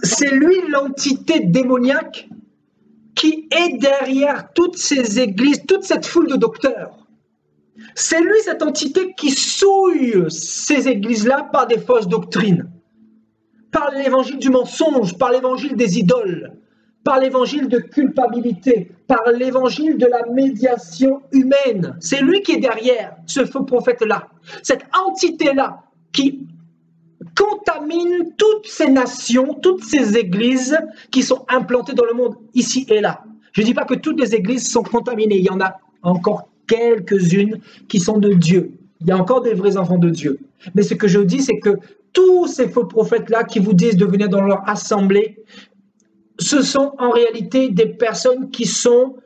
C'est lui l'entité démoniaque qui est derrière toutes ces églises, toute cette foule de docteurs. C'est lui, cette entité, qui souille ces églises-là par des fausses doctrines, par l'évangile du mensonge, par l'évangile des idoles, par l'évangile de culpabilité, par l'évangile de la médiation humaine. C'est lui qui est derrière ce faux prophète-là, cette entité-là qui contamine toutes ces nations, toutes ces églises qui sont implantées dans le monde, ici et là. Je ne dis pas que toutes les églises sont contaminées, il y en a encore quelques-unes qui sont de Dieu. Il y a encore des vrais enfants de Dieu. Mais ce que je dis, c'est que tous ces faux prophètes-là qui vous disent de venir dans leur assemblée, ce sont en réalité des personnes qui sont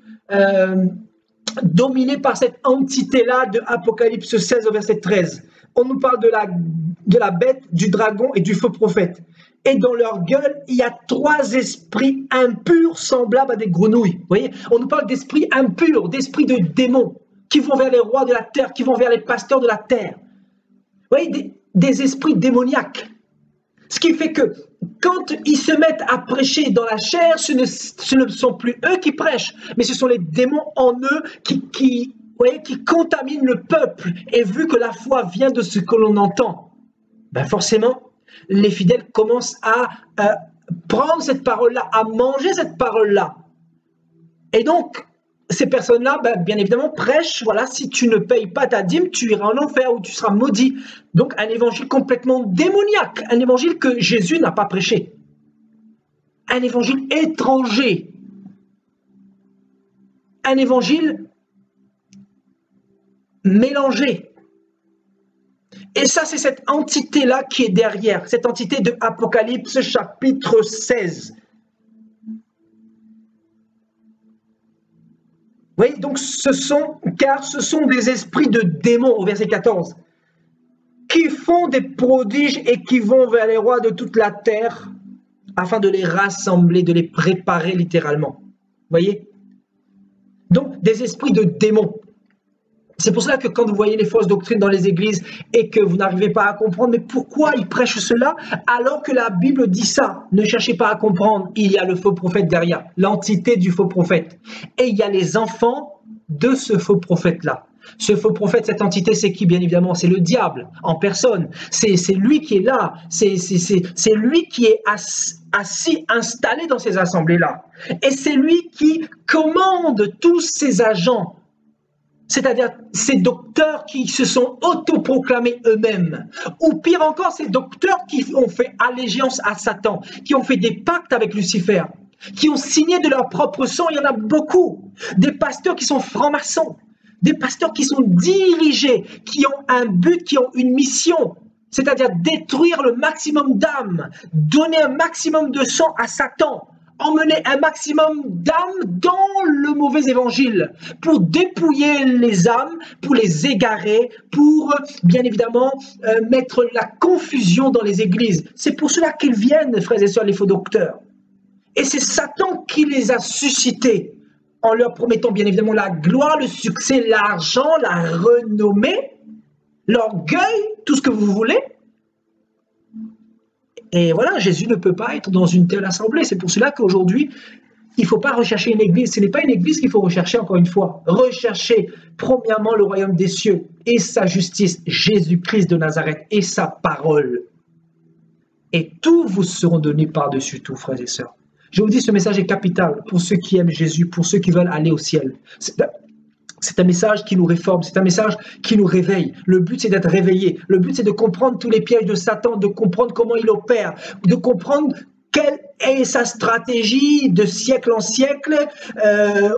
dominées par cette entité-là de Apocalypse 16 au verset 13. On nous parle de la bête, du dragon et du faux prophète. Et dans leur gueule, il y a 3 esprits impurs semblables à des grenouilles. Vous voyez, on nous parle d'esprits impurs, d'esprits de démons, qui vont vers les rois de la terre, qui vont vers les pasteurs de la terre. Vous voyez, des esprits démoniaques. Ce qui fait que quand ils se mettent à prêcher dans la chair, ce ne sont plus eux qui prêchent, mais ce sont les démons en eux qui contaminent le peuple. Et vu que la foi vient de ce que l'on entend, ben forcément, les fidèles commencent à prendre cette parole-là, à manger cette parole-là. Et donc, ces personnes-là, bien évidemment, prêchent, voilà, si tu ne payes pas ta dîme, tu iras en enfer ou tu seras maudit. Donc, un évangile complètement démoniaque, un évangile que Jésus n'a pas prêché. Un évangile étranger. Un évangile mélangé. Et ça, c'est cette entité-là qui est derrière, cette entité de Apocalypse chapitre 16. Vous voyez, donc car ce sont des esprits de démons, au verset 14, qui font des prodiges et qui vont vers les rois de toute la terre afin de les rassembler, de les préparer littéralement. Voyez? Donc, des esprits de démons. C'est pour cela que quand vous voyez les fausses doctrines dans les églises et que vous n'arrivez pas à comprendre, mais pourquoi ils prêchent cela alors que la Bible dit ça? Ne cherchez pas à comprendre, il y a le faux prophète derrière, l'entité du faux prophète. Et il y a les enfants de ce faux prophète-là. Ce faux prophète, cette entité, c'est qui? Bien évidemment, c'est le diable en personne. C'est lui qui est là, c'est lui qui est assis, installé dans ces assemblées-là. Et c'est lui qui commande tous ces agents. C'est-à-dire ces docteurs qui se sont autoproclamés eux-mêmes. Ou pire encore, ces docteurs qui ont fait allégeance à Satan, qui ont fait des pactes avec Lucifer, qui ont signé de leur propre sang, il y en a beaucoup. Des pasteurs qui sont francs-maçons, des pasteurs qui sont dirigés, qui ont un but, qui ont une mission, c'est-à-dire détruire le maximum d'âmes, donner un maximum de sang à Satan, emmener un maximum d'âmes dans le mauvais évangile pour dépouiller les âmes, pour les égarer, pour bien évidemment mettre la confusion dans les églises. C'est pour cela qu'ils viennent, frères et sœurs, les faux docteurs. Et c'est Satan qui les a suscités en leur promettant bien évidemment la gloire, le succès, l'argent, la renommée, l'orgueil, tout ce que vous voulez. Et voilà, Jésus ne peut pas être dans une telle assemblée. C'est pour cela qu'aujourd'hui, il ne faut pas rechercher une église. Ce n'est pas une église qu'il faut rechercher, encore une fois. Rechercher premièrement le royaume des cieux et sa justice, Jésus-Christ de Nazareth et sa parole. Et tout vous seront donnés par-dessus tout, frères et sœurs. Je vous dis, ce message est capital pour ceux qui aiment Jésus, pour ceux qui veulent aller au ciel. C'est un message qui nous réforme, c'est un message qui nous réveille. Le but, c'est d'être réveillé. Le but, c'est de comprendre tous les pièges de Satan, de comprendre comment il opère, de comprendre quelle est sa stratégie de siècle en siècle,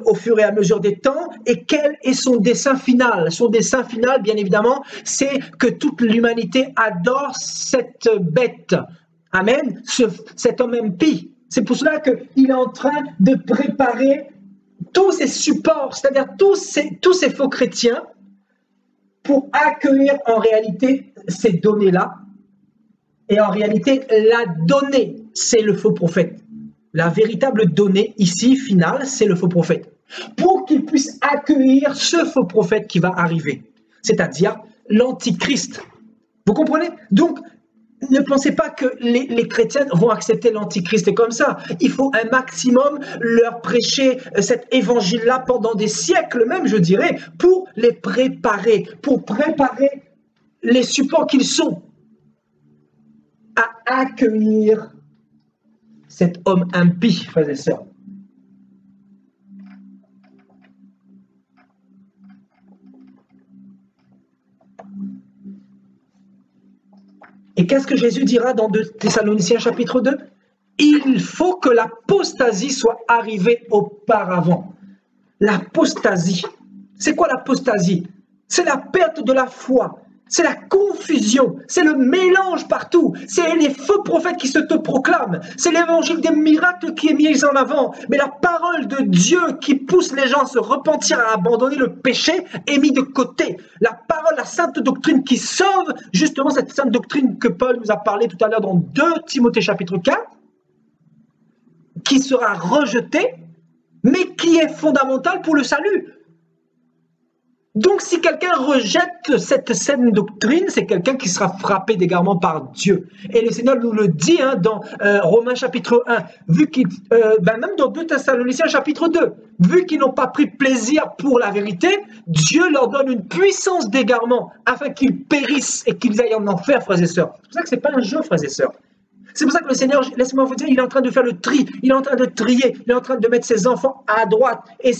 au fur et à mesure des temps, et quel est son dessein final. Son dessein final, bien évidemment, c'est que toute l'humanité adore cette bête. Amen. Cet homme impie. C'est pour cela qu'il est en train de préparer tous ces supports, c'est-à-dire tous ces faux chrétiens, pour accueillir en réalité ces données-là. Et en réalité, la donnée, c'est le faux prophète. La véritable donnée ici, finale, c'est le faux prophète. Pour qu'ils puissent accueillir ce faux prophète qui va arriver, c'est-à-dire l'antichrist. Vous comprenez? Donc, ne pensez pas que les chrétiens vont accepter l'antichrist comme ça. Il faut un maximum leur prêcher cet évangile-là pendant des siècles même, je dirais, pour les préparer, pour préparer les supports qu'ils sont à accueillir cet homme impie, frères et sœurs. Et qu'est-ce que Jésus dira dans 2 Thessaloniciens chapitre 2? Il faut que l'apostasie soit arrivée auparavant. L'apostasie. C'est quoi l'apostasie? C'est la perte de la foi. C'est la confusion. C'est le mélange partout. C'est les faux prophètes qui se te proclament. C'est l'évangile des miracles qui est mis en avant. Mais la parole de Dieu qui pousse les gens à se repentir, à abandonner le péché, est mise de côté. La parole, la sainte doctrine qui sauve, justement cette sainte doctrine que Paul nous a parlé tout à l'heure dans 2 Timothée chapitre 4, qui sera rejetée, mais qui est fondamentale pour le salut. Donc, si quelqu'un rejette cette saine doctrine, c'est quelqu'un qui sera frappé d'égarement par Dieu. Et le Seigneur nous le dit dans Romains chapitre 1, même dans 2 Thessaloniciens chapitre 2, vu qu'ils n'ont pas pris plaisir pour la vérité, Dieu leur donne une puissance d'égarement afin qu'ils périssent et qu'ils aillent en enfer, frères et sœurs. C'est pour ça que ce n'est pas un jeu, frères et sœurs. C'est pour ça que le Seigneur, laissez-moi vous dire, il est en train de faire le tri, il est en train de trier, il est en train de mettre ses enfants à droite et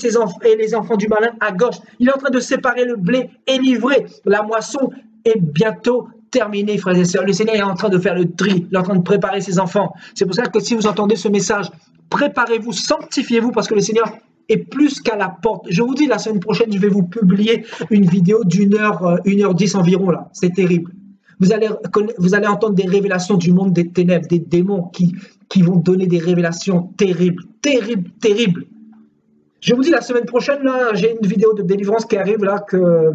les enfants du malin à gauche. Il est en train de séparer le blé et livrer. La moisson est bientôt terminée, frères et sœurs. Le Seigneur est en train de faire le tri, il est en train de préparer ses enfants. C'est pour ça que si vous entendez ce message, préparez-vous, sanctifiez-vous parce que le Seigneur est plus qu'à la porte. Je vous dis, la semaine prochaine, je vais vous publier une vidéo d'1h10 environ là. C'est terrible. Vous allez entendre des révélations du monde des ténèbres, des démons qui vont donner des révélations terribles, terribles, terribles. Je vous dis, la semaine prochaine, là, j'ai une vidéo de délivrance qui arrive, là, que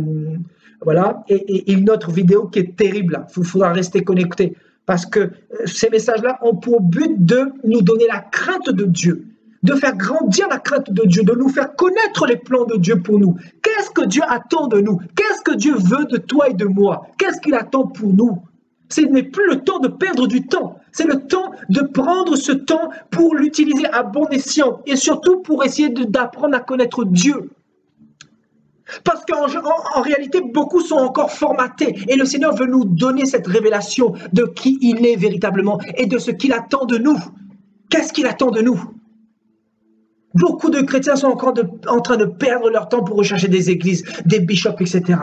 Voilà, et une autre vidéo qui est terrible. Il faudra rester connecté parce que ces messages-là ont pour but de nous donner la crainte de Dieu, de faire grandir la crainte de Dieu, de nous faire connaître les plans de Dieu pour nous. Qu'est-ce que Dieu attend de nous? Qu'est-ce que Dieu veut de toi et de moi? Qu'est-ce qu'il attend pour nous? Ce n'est plus le temps de perdre du temps. C'est le temps de prendre ce temps pour l'utiliser à bon escient et surtout pour essayer d'apprendre à connaître Dieu. Parce qu'en réalité, beaucoup sont encore formatés et le Seigneur veut nous donner cette révélation de qui il est véritablement et de ce qu'il attend de nous. Qu'est-ce qu'il attend de nous? Beaucoup de chrétiens sont encore en train de perdre leur temps pour rechercher des églises, des bishops, etc.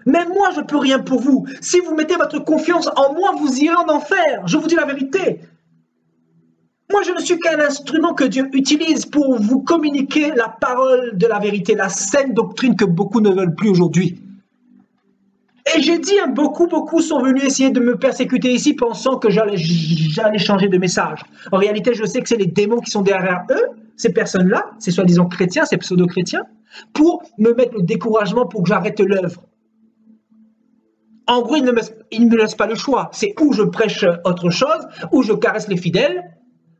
Même moi, je ne peux rien pour vous. Si vous mettez votre confiance en moi, vous irez en enfer. Je vous dis la vérité. Moi, je ne suis qu'un instrument que Dieu utilise pour vous communiquer la parole de la vérité, la saine doctrine que beaucoup ne veulent plus aujourd'hui. Et j'ai dit, beaucoup sont venus essayer de me persécuter ici pensant que j'allais changer de message. En réalité, je sais que c'est les démons qui sont derrière eux, ces personnes-là, ces soi-disant chrétiens, ces pseudo-chrétiens, pour me mettre le découragement pour que j'arrête l'œuvre. En gros, ils ne me laissent pas le choix. C'est où je prêche autre chose, où je caresse les fidèles,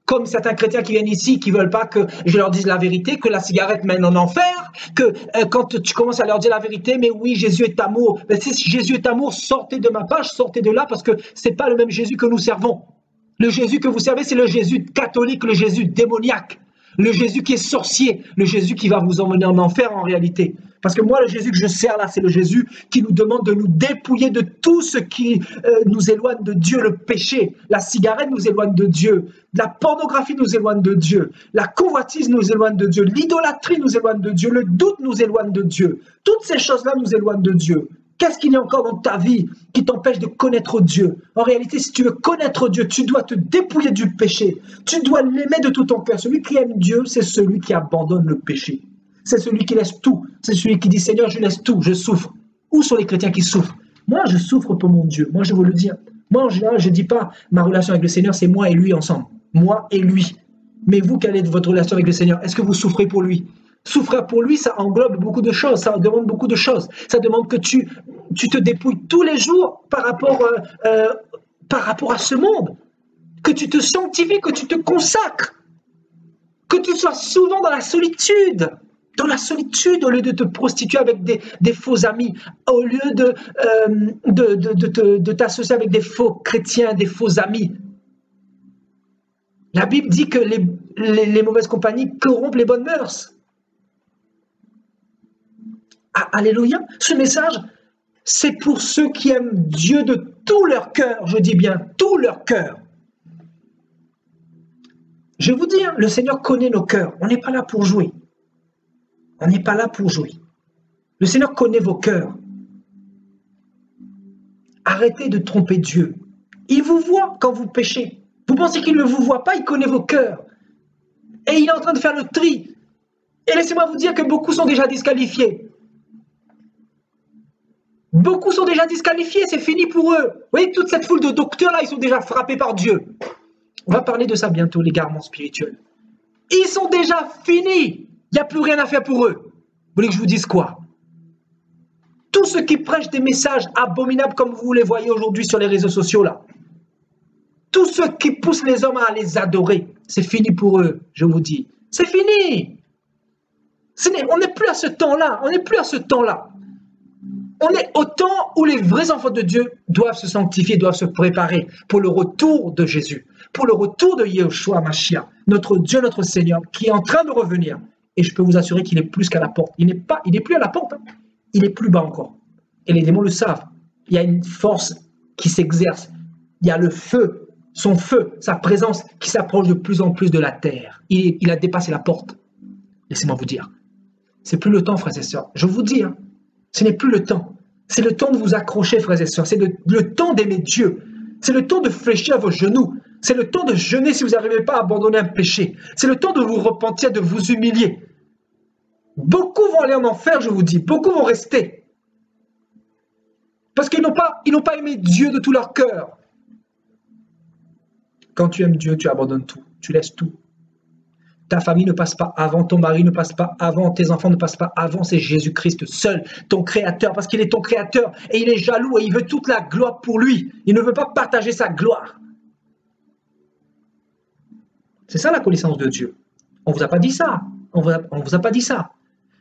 comme certains chrétiens qui viennent ici, qui ne veulent pas que je leur dise la vérité, que la cigarette mène en enfer, que quand tu commences à leur dire la vérité, mais oui, Jésus est amour. Mais si Jésus est amour, sortez de ma page, sortez de là, parce que ce n'est pas le même Jésus que nous servons. Le Jésus que vous servez, c'est le Jésus catholique, le Jésus démoniaque, le Jésus qui est sorcier, le Jésus qui va vous emmener en enfer en réalité. Parce que moi, le Jésus que je sers là, c'est le Jésus qui nous demande de nous dépouiller de tout ce qui nous éloigne de Dieu, le péché. La cigarette nous éloigne de Dieu, la pornographie nous éloigne de Dieu, la convoitise nous éloigne de Dieu, l'idolâtrie nous éloigne de Dieu, le doute nous éloigne de Dieu. Toutes ces choses-là nous éloignent de Dieu. Qu'est-ce qu'il y a encore dans ta vie qui t'empêche de connaître Dieu? En réalité, si tu veux connaître Dieu, tu dois te dépouiller du péché. Tu dois l'aimer de tout ton cœur. Celui qui aime Dieu, c'est celui qui abandonne le péché. C'est celui qui laisse tout. C'est celui qui dit, Seigneur, je laisse tout, je souffre. Où sont les chrétiens qui souffrent? Moi, je souffre pour mon Dieu. Moi, je veux le dire. Moi, en général, je ne dis pas ma relation avec le Seigneur, c'est moi et lui ensemble. Moi et lui. Mais vous, quelle est votre relation avec le Seigneur? Est-ce que vous souffrez pour lui? Souffrir pour lui, ça englobe beaucoup de choses, ça demande beaucoup de choses. Ça demande que tu te dépouilles tous les jours par rapport à ce monde. Que tu te sanctifies, que tu te consacres. Que tu sois souvent dans la solitude. Dans la solitude, au lieu de te prostituer avec des faux amis, au lieu de t'associer avec des faux chrétiens, des faux amis. La Bible dit que les mauvaises compagnies corrompent les bonnes mœurs. Ah, alléluia. Ce message, c'est pour ceux qui aiment Dieu de tout leur cœur, je dis bien tout leur cœur. Je vais vous dire, le Seigneur connaît nos cœurs. On n'est pas là pour jouer. On n'est pas là pour jouer. Le Seigneur connaît vos cœurs. Arrêtez de tromper Dieu. Il vous voit quand vous péchez. Vous pensez qu'il ne vous voit pas, il connaît vos cœurs. Et il est en train de faire le tri. Et laissez-moi vous dire que beaucoup sont déjà disqualifiés. Beaucoup sont déjà disqualifiés, c'est fini pour eux. Vous voyez, toute cette foule de docteurs là, ils sont déjà frappés par Dieu. On va parler de ça bientôt, l'égarement spirituel. Ils sont déjà finis. Il n'y a plus rien à faire pour eux. Vous voulez que je vous dise quoi? Tous ceux qui prêchent des messages abominables comme vous les voyez aujourd'hui sur les réseaux sociaux là, tous ceux qui poussent les hommes à les adorer, c'est fini pour eux, je vous dis. C'est fini. On n'est plus à ce temps-là. On n'est plus à ce temps-là. On est au temps où les vrais enfants de Dieu doivent se sanctifier, doivent se préparer pour le retour de Jésus, pour le retour de Yeshua Mashiach, notre Dieu, notre Seigneur, qui est en train de revenir. Et je peux vous assurer qu'il est plus qu'à la porte. Il n'est plus à la porte, hein. Il est plus bas encore. Et les démons le savent. Il y a une force qui s'exerce. Il y a le feu, son feu, sa présence qui s'approche de plus en plus de la terre. Il a dépassé la porte. Laissez-moi vous dire. C'est plus le temps, frères et sœurs. Je vous dis, hein, ce n'est plus le temps. C'est le temps de vous accrocher, frères et sœurs. C'est le temps d'aimer Dieu. C'est le temps de fléchir à vos genoux. C'est le temps de jeûner si vous n'arrivez pas à abandonner un péché. C'est le temps de vous repentir, de vous humilier. Beaucoup vont aller en enfer, je vous dis. Beaucoup vont rester. Parce qu'ils n'ont pas aimé Dieu de tout leur cœur. Quand tu aimes Dieu, tu abandonnes tout. Tu laisses tout. Ta famille ne passe pas avant, ton mari ne passe pas avant, tes enfants ne passent pas avant, c'est Jésus-Christ seul, ton créateur, parce qu'il est ton créateur et il est jaloux et il veut toute la gloire pour lui. Il ne veut pas partager sa gloire. C'est ça la connaissance de Dieu. On ne vous a pas dit ça. On vous a pas dit ça.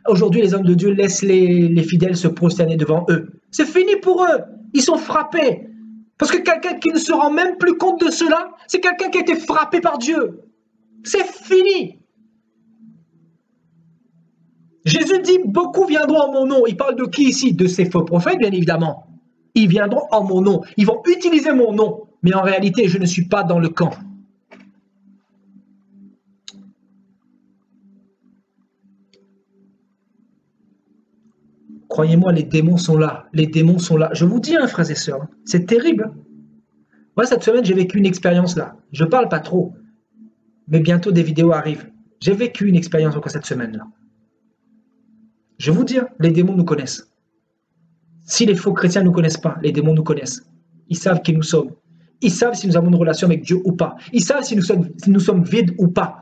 Aujourd'hui, les hommes de Dieu laissent les fidèles se prosterner devant eux. C'est fini pour eux. Ils sont frappés. Parce que quelqu'un qui ne se rend même plus compte de cela, c'est quelqu'un qui a été frappé par Dieu. C'est fini. Jésus dit, beaucoup viendront en mon nom. Il parle de qui ici? De ces faux prophètes, bien évidemment. Ils viendront en mon nom. Ils vont utiliser mon nom. Mais en réalité, je ne suis pas dans le camp. Croyez-moi, les démons sont là. Les démons sont là. Je vous dis, frères et sœurs, c'est terrible. Moi, cette semaine, j'ai vécu une expérience là. Je ne parle pas trop. Mais bientôt, des vidéos arrivent. J'ai vécu une expérience encore cette semaine-là. Je vous dis, les démons nous connaissent. Si les faux chrétiens ne nous connaissent pas, les démons nous connaissent. Ils savent qui nous sommes. Ils savent si nous avons une relation avec Dieu ou pas. Ils savent si nous sommes vides ou pas.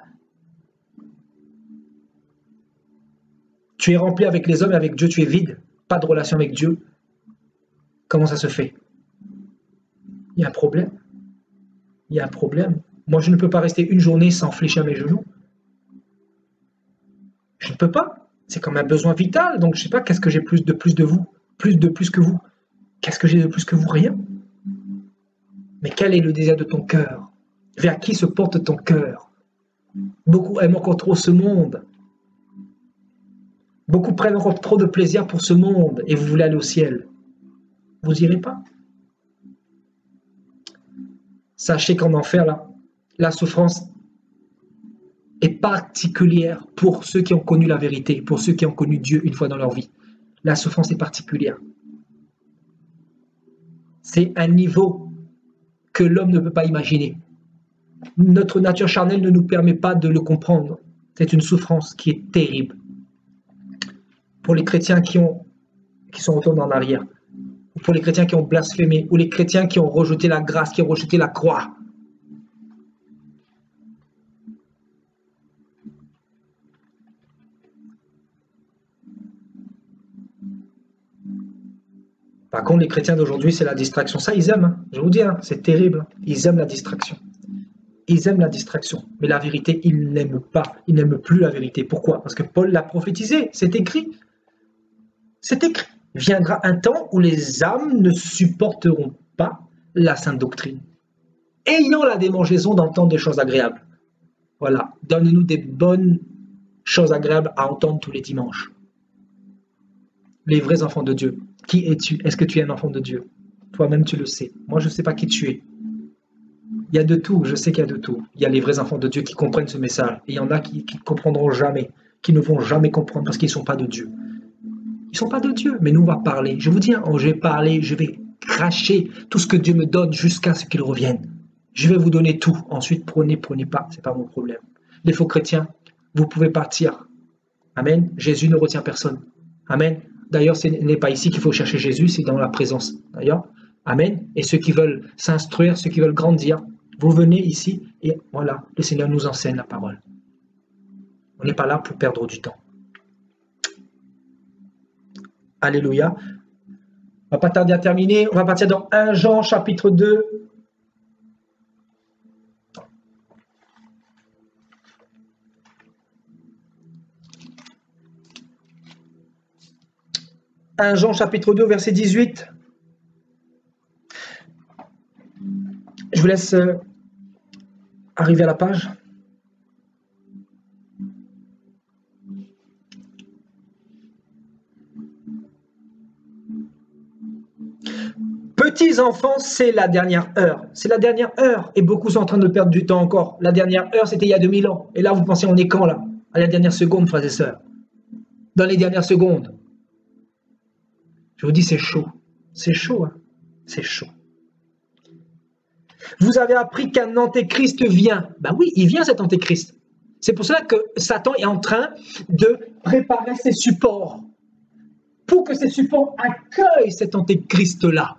Tu es rempli avec les hommes et avec Dieu, tu es vide. Pas de relation avec Dieu. Comment ça se fait? Il y a un problème. Il y a un problème. Moi, je ne peux pas rester une journée sans fléchir mes genoux. Je ne peux pas. C'est comme un besoin vital. Donc, je ne sais pas, qu'est-ce que j'ai plus de vous? Plus que vous. Qu'est-ce que j'ai de plus que vous? Rien. Mais quel est le désir de ton cœur? Vers qui se porte ton cœur? Beaucoup aiment encore trop ce monde. Beaucoup prennent encore trop de plaisir pour ce monde et vous voulez aller au ciel. Vous n'irez pas. Sachez qu'en enfer, là, la souffrance est particulière pour ceux qui ont connu la vérité, pour ceux qui ont connu Dieu une fois dans leur vie. La souffrance est particulière. C'est un niveau que l'homme ne peut pas imaginer. Notre nature charnelle ne nous permet pas de le comprendre. C'est une souffrance qui est terrible. Pour les chrétiens qui sont retournés en arrière, ou pour les chrétiens qui ont blasphémé, ou les chrétiens qui ont rejeté la grâce, qui ont rejeté la croix. Par contre, les chrétiens d'aujourd'hui, c'est la distraction. Ça, ils aiment. Hein. Je vous dis, hein, c'est terrible. Ils aiment la distraction. Ils aiment la distraction. Mais la vérité, ils n'aiment pas. Ils n'aiment plus la vérité. Pourquoi? Parce que Paul l'a prophétisé. C'est écrit. C'est écrit. Viendra un temps où les âmes ne supporteront pas la sainte doctrine, ayant la démangeaison d'entendre des choses agréables. Voilà. Donne-nous des bonnes choses agréables à entendre tous les dimanches. Les vrais enfants de Dieu. Qui es-tu? Est-ce que tu es un enfant de Dieu? Toi-même, tu le sais. Moi, je ne sais pas qui tu es. Il y a de tout. Je sais qu'il y a de tout. Il y a les vrais enfants de Dieu qui comprennent ce message. Et il y en a qui ne comprendront jamais, qui ne vont jamais comprendre parce qu'ils ne sont pas de Dieu. Ils ne sont pas de Dieu. Mais nous, on va parler. Je vous dis, je vais parler, je vais cracher tout ce que Dieu me donne jusqu'à ce qu'il revienne. Je vais vous donner tout. Ensuite, prenez pas. Ce n'est pas mon problème. Les faux chrétiens, vous pouvez partir. Amen. Jésus ne retient personne. Amen. D'ailleurs, ce n'est pas ici qu'il faut chercher Jésus, c'est dans la présence. D'ailleurs, amen. Et ceux qui veulent s'instruire, ceux qui veulent grandir, vous venez ici et voilà, le Seigneur nous enseigne la parole. On n'est pas là pour perdre du temps. Alléluia. On va pas tarder à terminer. On va partir dans 1 Jean chapitre 2. « 1 Jean chapitre 2, verset 18. Je vous laisse arriver à la page. Petits enfants, c'est la dernière heure. C'est la dernière heure. Et beaucoup sont en train de perdre du temps encore. La dernière heure, c'était il y a 2000 ans. Et là, vous pensez, on est quand là? À la dernière seconde, frères et sœurs. Dans les dernières secondes. Je vous dis, c'est chaud. C'est chaud, hein? C'est chaud. Vous avez appris qu'un antéchrist vient. Ben oui, il vient cet antéchrist. C'est pour cela que Satan est en train de préparer ses supports. Pour que ces supports accueillent cet antéchrist-là.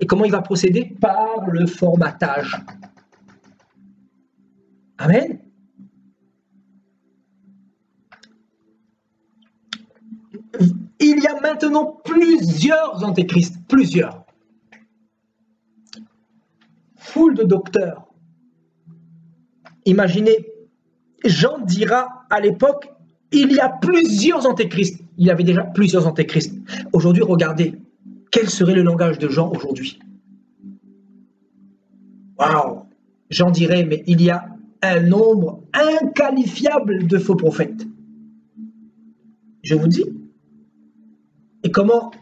Et comment il va procéder? Par le formatage. Amen. Il y a maintenant plusieurs antéchrists, plusieurs. Foule de docteurs. Imaginez, Jean dira à l'époque, il y a plusieurs antéchrists. Il y avait déjà plusieurs antéchrists. Aujourd'hui, regardez, quel serait le langage de Jean aujourd'hui? Waouh! Jean dirait, mais il y a un nombre inqualifiable de faux prophètes. Je vous dis. Et comment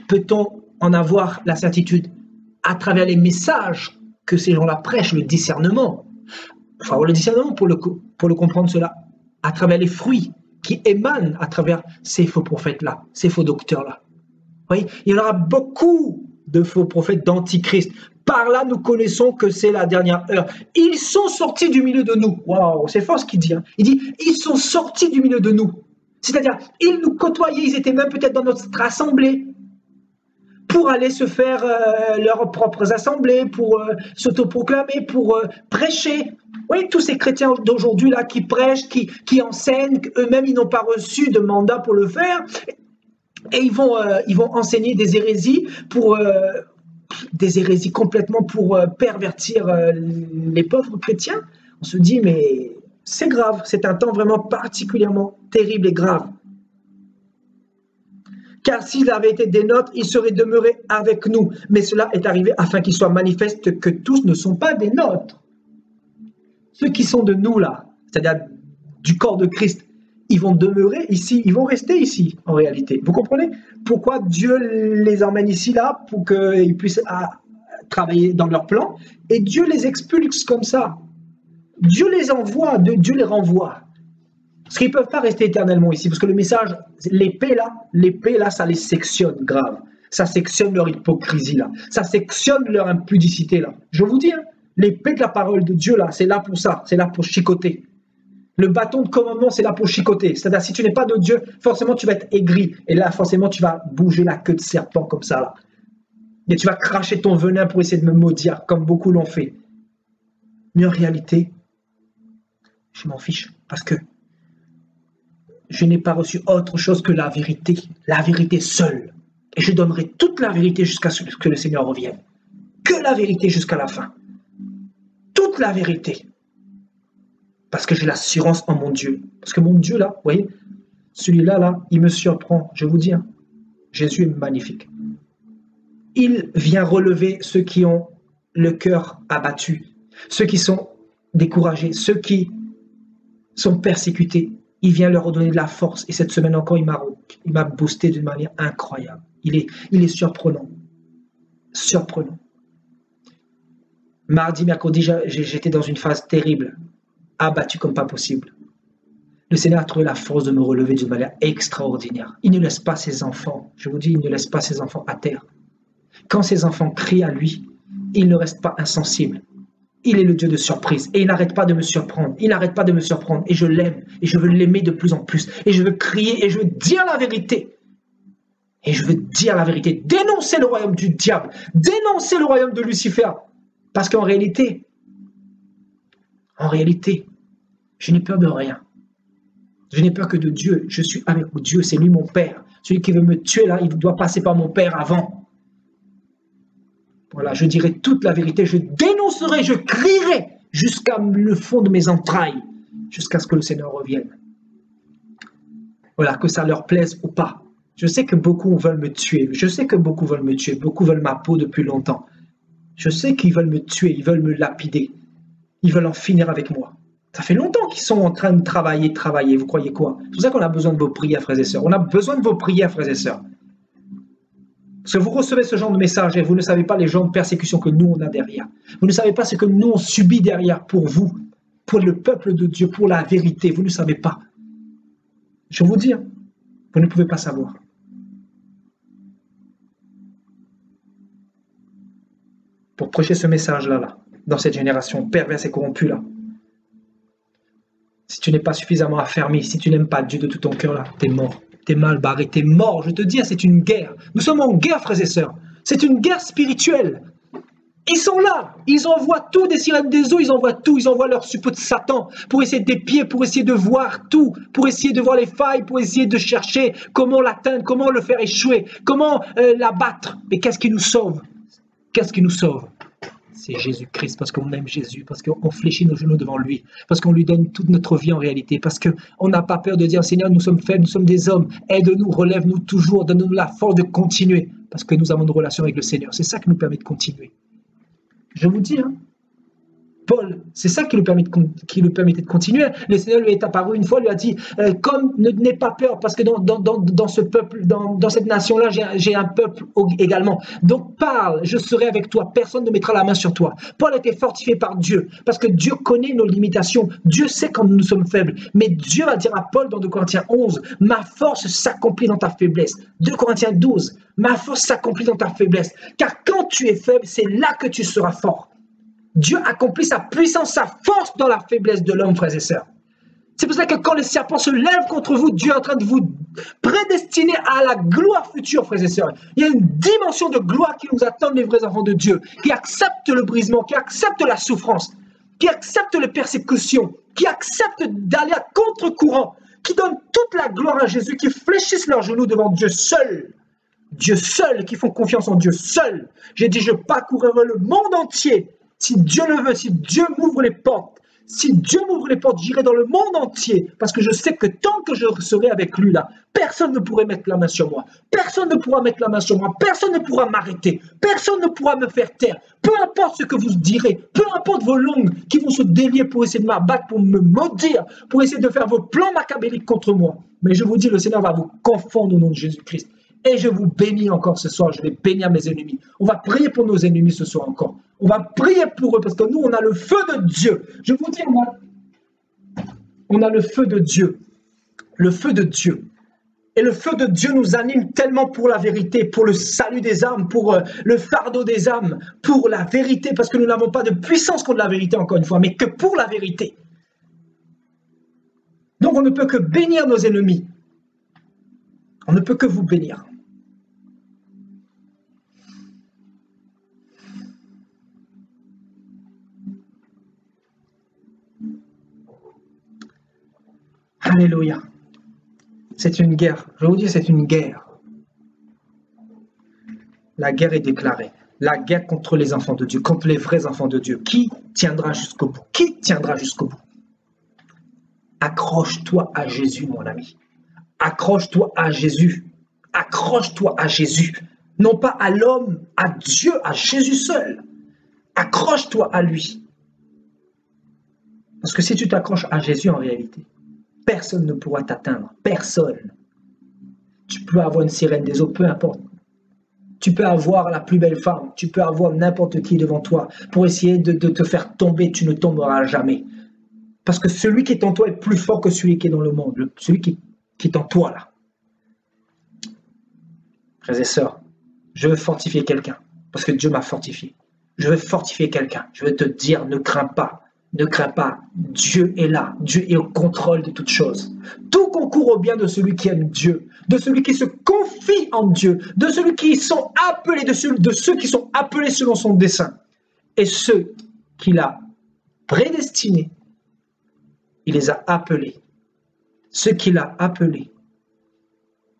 peut-on en avoir la certitude? À travers les messages que ces gens-là prêchent, le discernement. Il faut avoir le discernement pour le comprendre cela. À travers les fruits qui émanent à travers ces faux prophètes-là, ces faux docteurs-là. Vous voyez, il y en aura beaucoup de faux prophètes, d'antichrist. Par là, nous connaissons que c'est la dernière heure. Ils sont sortis du milieu de nous. Waouh, c'est fort ce qu'il dit. Hein. Il dit, ils sont sortis du milieu de nous. C'est-à-dire, ils nous côtoyaient, ils étaient même peut-être dans notre assemblée pour aller se faire leurs propres assemblées, pour s'autoproclamer, pour prêcher. Oui, tous ces chrétiens d'aujourd'hui là qui prêchent, qui enseignent, eux-mêmes ils n'ont pas reçu de mandat pour le faire, et ils vont enseigner des hérésies complètement pour pervertir les pauvres chrétiens. On se dit mais c'est grave, c'est un temps vraiment particulièrement terrible et grave. Car s'il avait été des nôtres, il serait demeuré avec nous. Mais cela est arrivé afin qu'il soit manifeste que tous ne sont pas des nôtres. Ceux qui sont de nous là, c'est-à-dire du corps de Christ, ils vont demeurer ici, ils vont rester ici en réalité. Vous comprenez pourquoi Dieu les emmène ici là pour qu'ils puissent travailler dans leur plan, et Dieu les expulse comme ça. Dieu les envoie, Dieu les renvoie. Parce qu'ils ne peuvent pas rester éternellement ici, parce que le message, l'épée là, ça les sectionne grave. Ça sectionne leur hypocrisie là. Ça sectionne leur impudicité là. Je vous dis, hein, l'épée de la parole de Dieu là, c'est là pour ça, c'est là pour chicoter. Le bâton de commandement, c'est là pour chicoter. C'est-à-dire, si tu n'es pas de Dieu, forcément tu vas être aigri. Et là, forcément, tu vas bouger la queue de serpent comme ça là. Et tu vas cracher ton venin pour essayer de me maudire, comme beaucoup l'ont fait. Mais en réalité, je m'en fiche, parce que je n'ai pas reçu autre chose que la vérité seule. Et je donnerai toute la vérité jusqu'à ce que le Seigneur revienne. Que la vérité jusqu'à la fin. Toute la vérité. Parce que j'ai l'assurance en mon Dieu. Parce que mon Dieu là, vous voyez, celui-là, là, il me surprend. Je vous dis, hein, Jésus est magnifique. Il vient relever ceux qui ont le cœur abattu, ceux qui sont découragés, ceux qui sont persécutés. Il vient leur redonner de la force. Et cette semaine encore, il m'a boosté d'une manière incroyable. Il est surprenant. Surprenant. Mardi, mercredi, j'étais dans une phase terrible, abattu comme pas possible. Le Seigneur a trouvé la force de me relever d'une manière extraordinaire. Il ne laisse pas ses enfants, je vous dis, il ne laisse pas ses enfants à terre. Quand ses enfants crient à lui, il ne reste pas insensible. Il est le Dieu de surprise et il n'arrête pas de me surprendre. Il n'arrête pas de me surprendre et je l'aime et je veux l'aimer de plus en plus. Et je veux crier et je veux dire la vérité. Et je veux dire la vérité. Dénoncer le royaume du diable. Dénoncer le royaume de Lucifer. Parce qu'en réalité, je n'ai peur de rien. Je n'ai peur que de Dieu. Je suis avec Dieu. C'est lui mon Père. Celui qui veut me tuer là, il doit passer par mon Père avant. Voilà, je dirai toute la vérité, je dénoncerai, je crierai jusqu'à le fond de mes entrailles, jusqu'à ce que le Seigneur revienne. Voilà, que ça leur plaise ou pas. Je sais que beaucoup veulent me tuer, beaucoup veulent ma peau depuis longtemps. Je sais qu'ils veulent me tuer, ils veulent me lapider, ils veulent en finir avec moi. Ça fait longtemps qu'ils sont en train de travailler, vous croyez quoi? C'est pour ça qu'on a besoin de vos prières, frères et sœurs. On a besoin de vos prières, frères et sœurs. Parce que vous recevez ce genre de message et vous ne savez pas les genres de persécutions que nous on a derrière. Vous ne savez pas ce que nous on subit derrière pour vous, pour le peuple de Dieu, pour la vérité. Vous ne savez pas. Je vous dis, vous ne pouvez pas savoir. Pour prêcher ce message-là, dans cette génération perverse et corrompue là, si tu n'es pas suffisamment affermi, si tu n'aimes pas Dieu de tout ton cœur là, t'es mort. T'es mal barré, t'es mort. Je te dis, c'est une guerre. Nous sommes en guerre, frères et sœurs. C'est une guerre spirituelle. Ils sont là, ils envoient tout, des sirènes des eaux, ils envoient tout, ils envoient leur suppôt de Satan pour essayer d'épier, pour essayer de voir tout, pour essayer de voir les failles, pour essayer de chercher comment l'atteindre, comment le faire échouer, comment l'abattre. Mais qu'est-ce qui nous sauve? Qu'est-ce qui nous sauve? C'est Jésus-Christ, parce qu'on aime Jésus, parce qu'on fléchit nos genoux devant lui, parce qu'on lui donne toute notre vie en réalité, parce qu'on n'a pas peur de dire, Seigneur, nous sommes faibles, nous sommes des hommes, aide-nous, relève-nous toujours, donne-nous la force de continuer, parce que nous avons une relation avec le Seigneur. C'est ça qui nous permet de continuer. Je vous dis, Paul, c'est ça qui lui permettait de continuer. Le Seigneur lui est apparu une fois, lui a dit, comme n'aie pas peur, parce que dans ce peuple, dans cette nation-là, j'ai un peuple également. Donc parle, je serai avec toi, personne ne mettra la main sur toi. Paul a été fortifié par Dieu, parce que Dieu connaît nos limitations. Dieu sait quand nous sommes faibles. Mais Dieu va dire à Paul dans 2 Corinthiens 11, ma force s'accomplit dans ta faiblesse. 2 Corinthiens 12, ma force s'accomplit dans ta faiblesse. Car quand tu es faible, c'est là que tu seras fort. Dieu accomplit sa puissance, sa force dans la faiblesse de l'homme, frères et sœurs. C'est pour ça que quand le serpent se lève contre vous, Dieu est en train de vous prédestiner à la gloire future, frères et sœurs. Il y a une dimension de gloire qui nous attend, les vrais enfants de Dieu, qui acceptent le brisement, qui acceptent la souffrance, qui acceptent les persécutions, qui acceptent d'aller à contre-courant, qui donnent toute la gloire à Jésus, qui fléchissent leurs genoux devant Dieu seul. Dieu seul, qui font confiance en Dieu seul. J'ai dit, je parcourrai le monde entier. Si Dieu le veut, si Dieu m'ouvre les portes, j'irai dans le monde entier, parce que je sais que tant que je serai avec lui là, personne ne pourrait mettre la main sur moi, personne ne pourra mettre la main sur moi, personne ne pourra m'arrêter, personne ne pourra me faire taire, peu importe ce que vous direz, peu importe vos langues qui vont se délier pour essayer de m'abattre, pour me maudire, pour essayer de faire vos plans machiavéliques contre moi. Mais je vous dis, le Seigneur va vous confondre au nom de Jésus-Christ. Et je vous bénis encore ce soir, je vais bénir mes ennemis. On va prier pour nos ennemis ce soir encore. On va prier pour eux parce que nous, on a le feu de Dieu. Je vous dis, on a le feu de Dieu. Le feu de Dieu. Et le feu de Dieu nous anime tellement pour la vérité, pour le salut des âmes, pour le fardeau des âmes, pour la vérité, parce que nous n'avons pas de puissance contre la vérité, encore une fois, mais que pour la vérité. Donc on ne peut que bénir nos ennemis. On ne peut que vous bénir. Alléluia. C'est une guerre. Je vous dis, c'est une guerre. La guerre est déclarée. La guerre contre les enfants de Dieu, contre les vrais enfants de Dieu. Qui tiendra jusqu'au bout? Qui tiendra jusqu'au bout? Accroche-toi à Jésus, mon ami. Accroche-toi à Jésus. Accroche-toi à Jésus. Non pas à l'homme, à Dieu, à Jésus seul. Accroche-toi à lui. Parce que si tu t'accroches à Jésus en réalité, personne ne pourra t'atteindre. Personne. Tu peux avoir une sirène des eaux, peu importe. Tu peux avoir la plus belle femme. Tu peux avoir n'importe qui devant toi pour essayer de te faire tomber. Tu ne tomberas jamais. Parce que celui qui est en toi est plus fort que celui qui est dans le monde. Celui qui est en toi là. Frères et sœurs, je veux fortifier quelqu'un. Parce que Dieu m'a fortifié. Je veux fortifier quelqu'un. Je veux te dire, ne crains pas. Ne crains pas, Dieu est là, Dieu est au contrôle de toutes choses. Tout concourt au bien de celui qui aime Dieu, de celui qui se confie en Dieu, de celui qui sont appelés, de ceux qui sont appelés selon son dessein. Et ceux qu'il a prédestinés, il les a appelés. Ceux qu'il a appelés,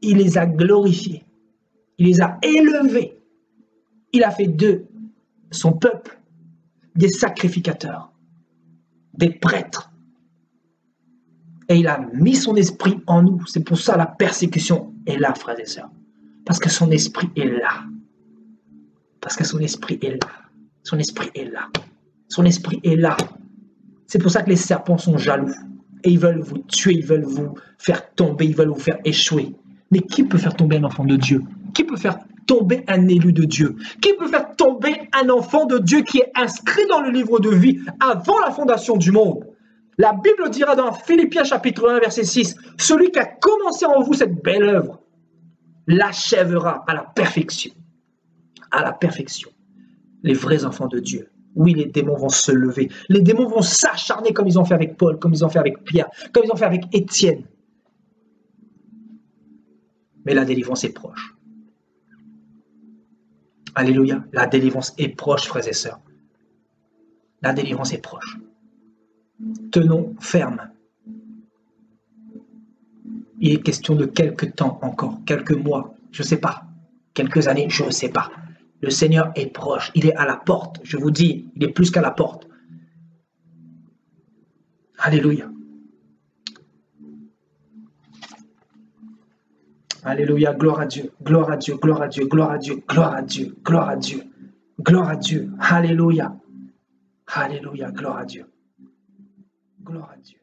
il les a glorifiés, il les a élevés. Il a fait d'eux, son peuple, des sacrificateurs, des prêtres. Et il a mis son esprit en nous. C'est pour ça la persécution est là, frères et sœurs. Parce que son esprit est là. Parce que son esprit est là. Son esprit est là. Son esprit est là. C'est pour ça que les serpents sont jaloux. Et ils veulent vous tuer, ils veulent vous faire tomber, ils veulent vous faire échouer. Mais qui peut faire tomber un enfant de Dieu? Qui peut faire tomber un élu de Dieu? Qui peut faire tomber un enfant de Dieu qui est inscrit dans le livre de vie avant la fondation du monde? La Bible dira dans Philippiens chapitre 1 verset 6, celui qui a commencé en vous cette belle œuvre l'achèvera à la perfection. À la perfection. Les vrais enfants de Dieu. Oui, les démons vont se lever. Les démons vont s'acharner comme ils ont fait avec Paul, comme ils ont fait avec Pierre, comme ils ont fait avec Étienne. Mais la délivrance est proche. Alléluia. La délivrance est proche, frères et sœurs. La délivrance est proche. Tenons ferme. Il est question de quelques temps encore, quelques mois, je ne sais pas, quelques années, je ne sais pas. Le Seigneur est proche, il est à la porte, je vous dis, il est plus qu'à la porte. Alléluia. Alléluia, gloire à Dieu, gloire à Dieu, gloire à Dieu, gloire à Dieu, gloire à Dieu, gloire à Dieu, gloire à Dieu. Alléluia. Alléluia, gloire à Dieu. Gloire à Dieu.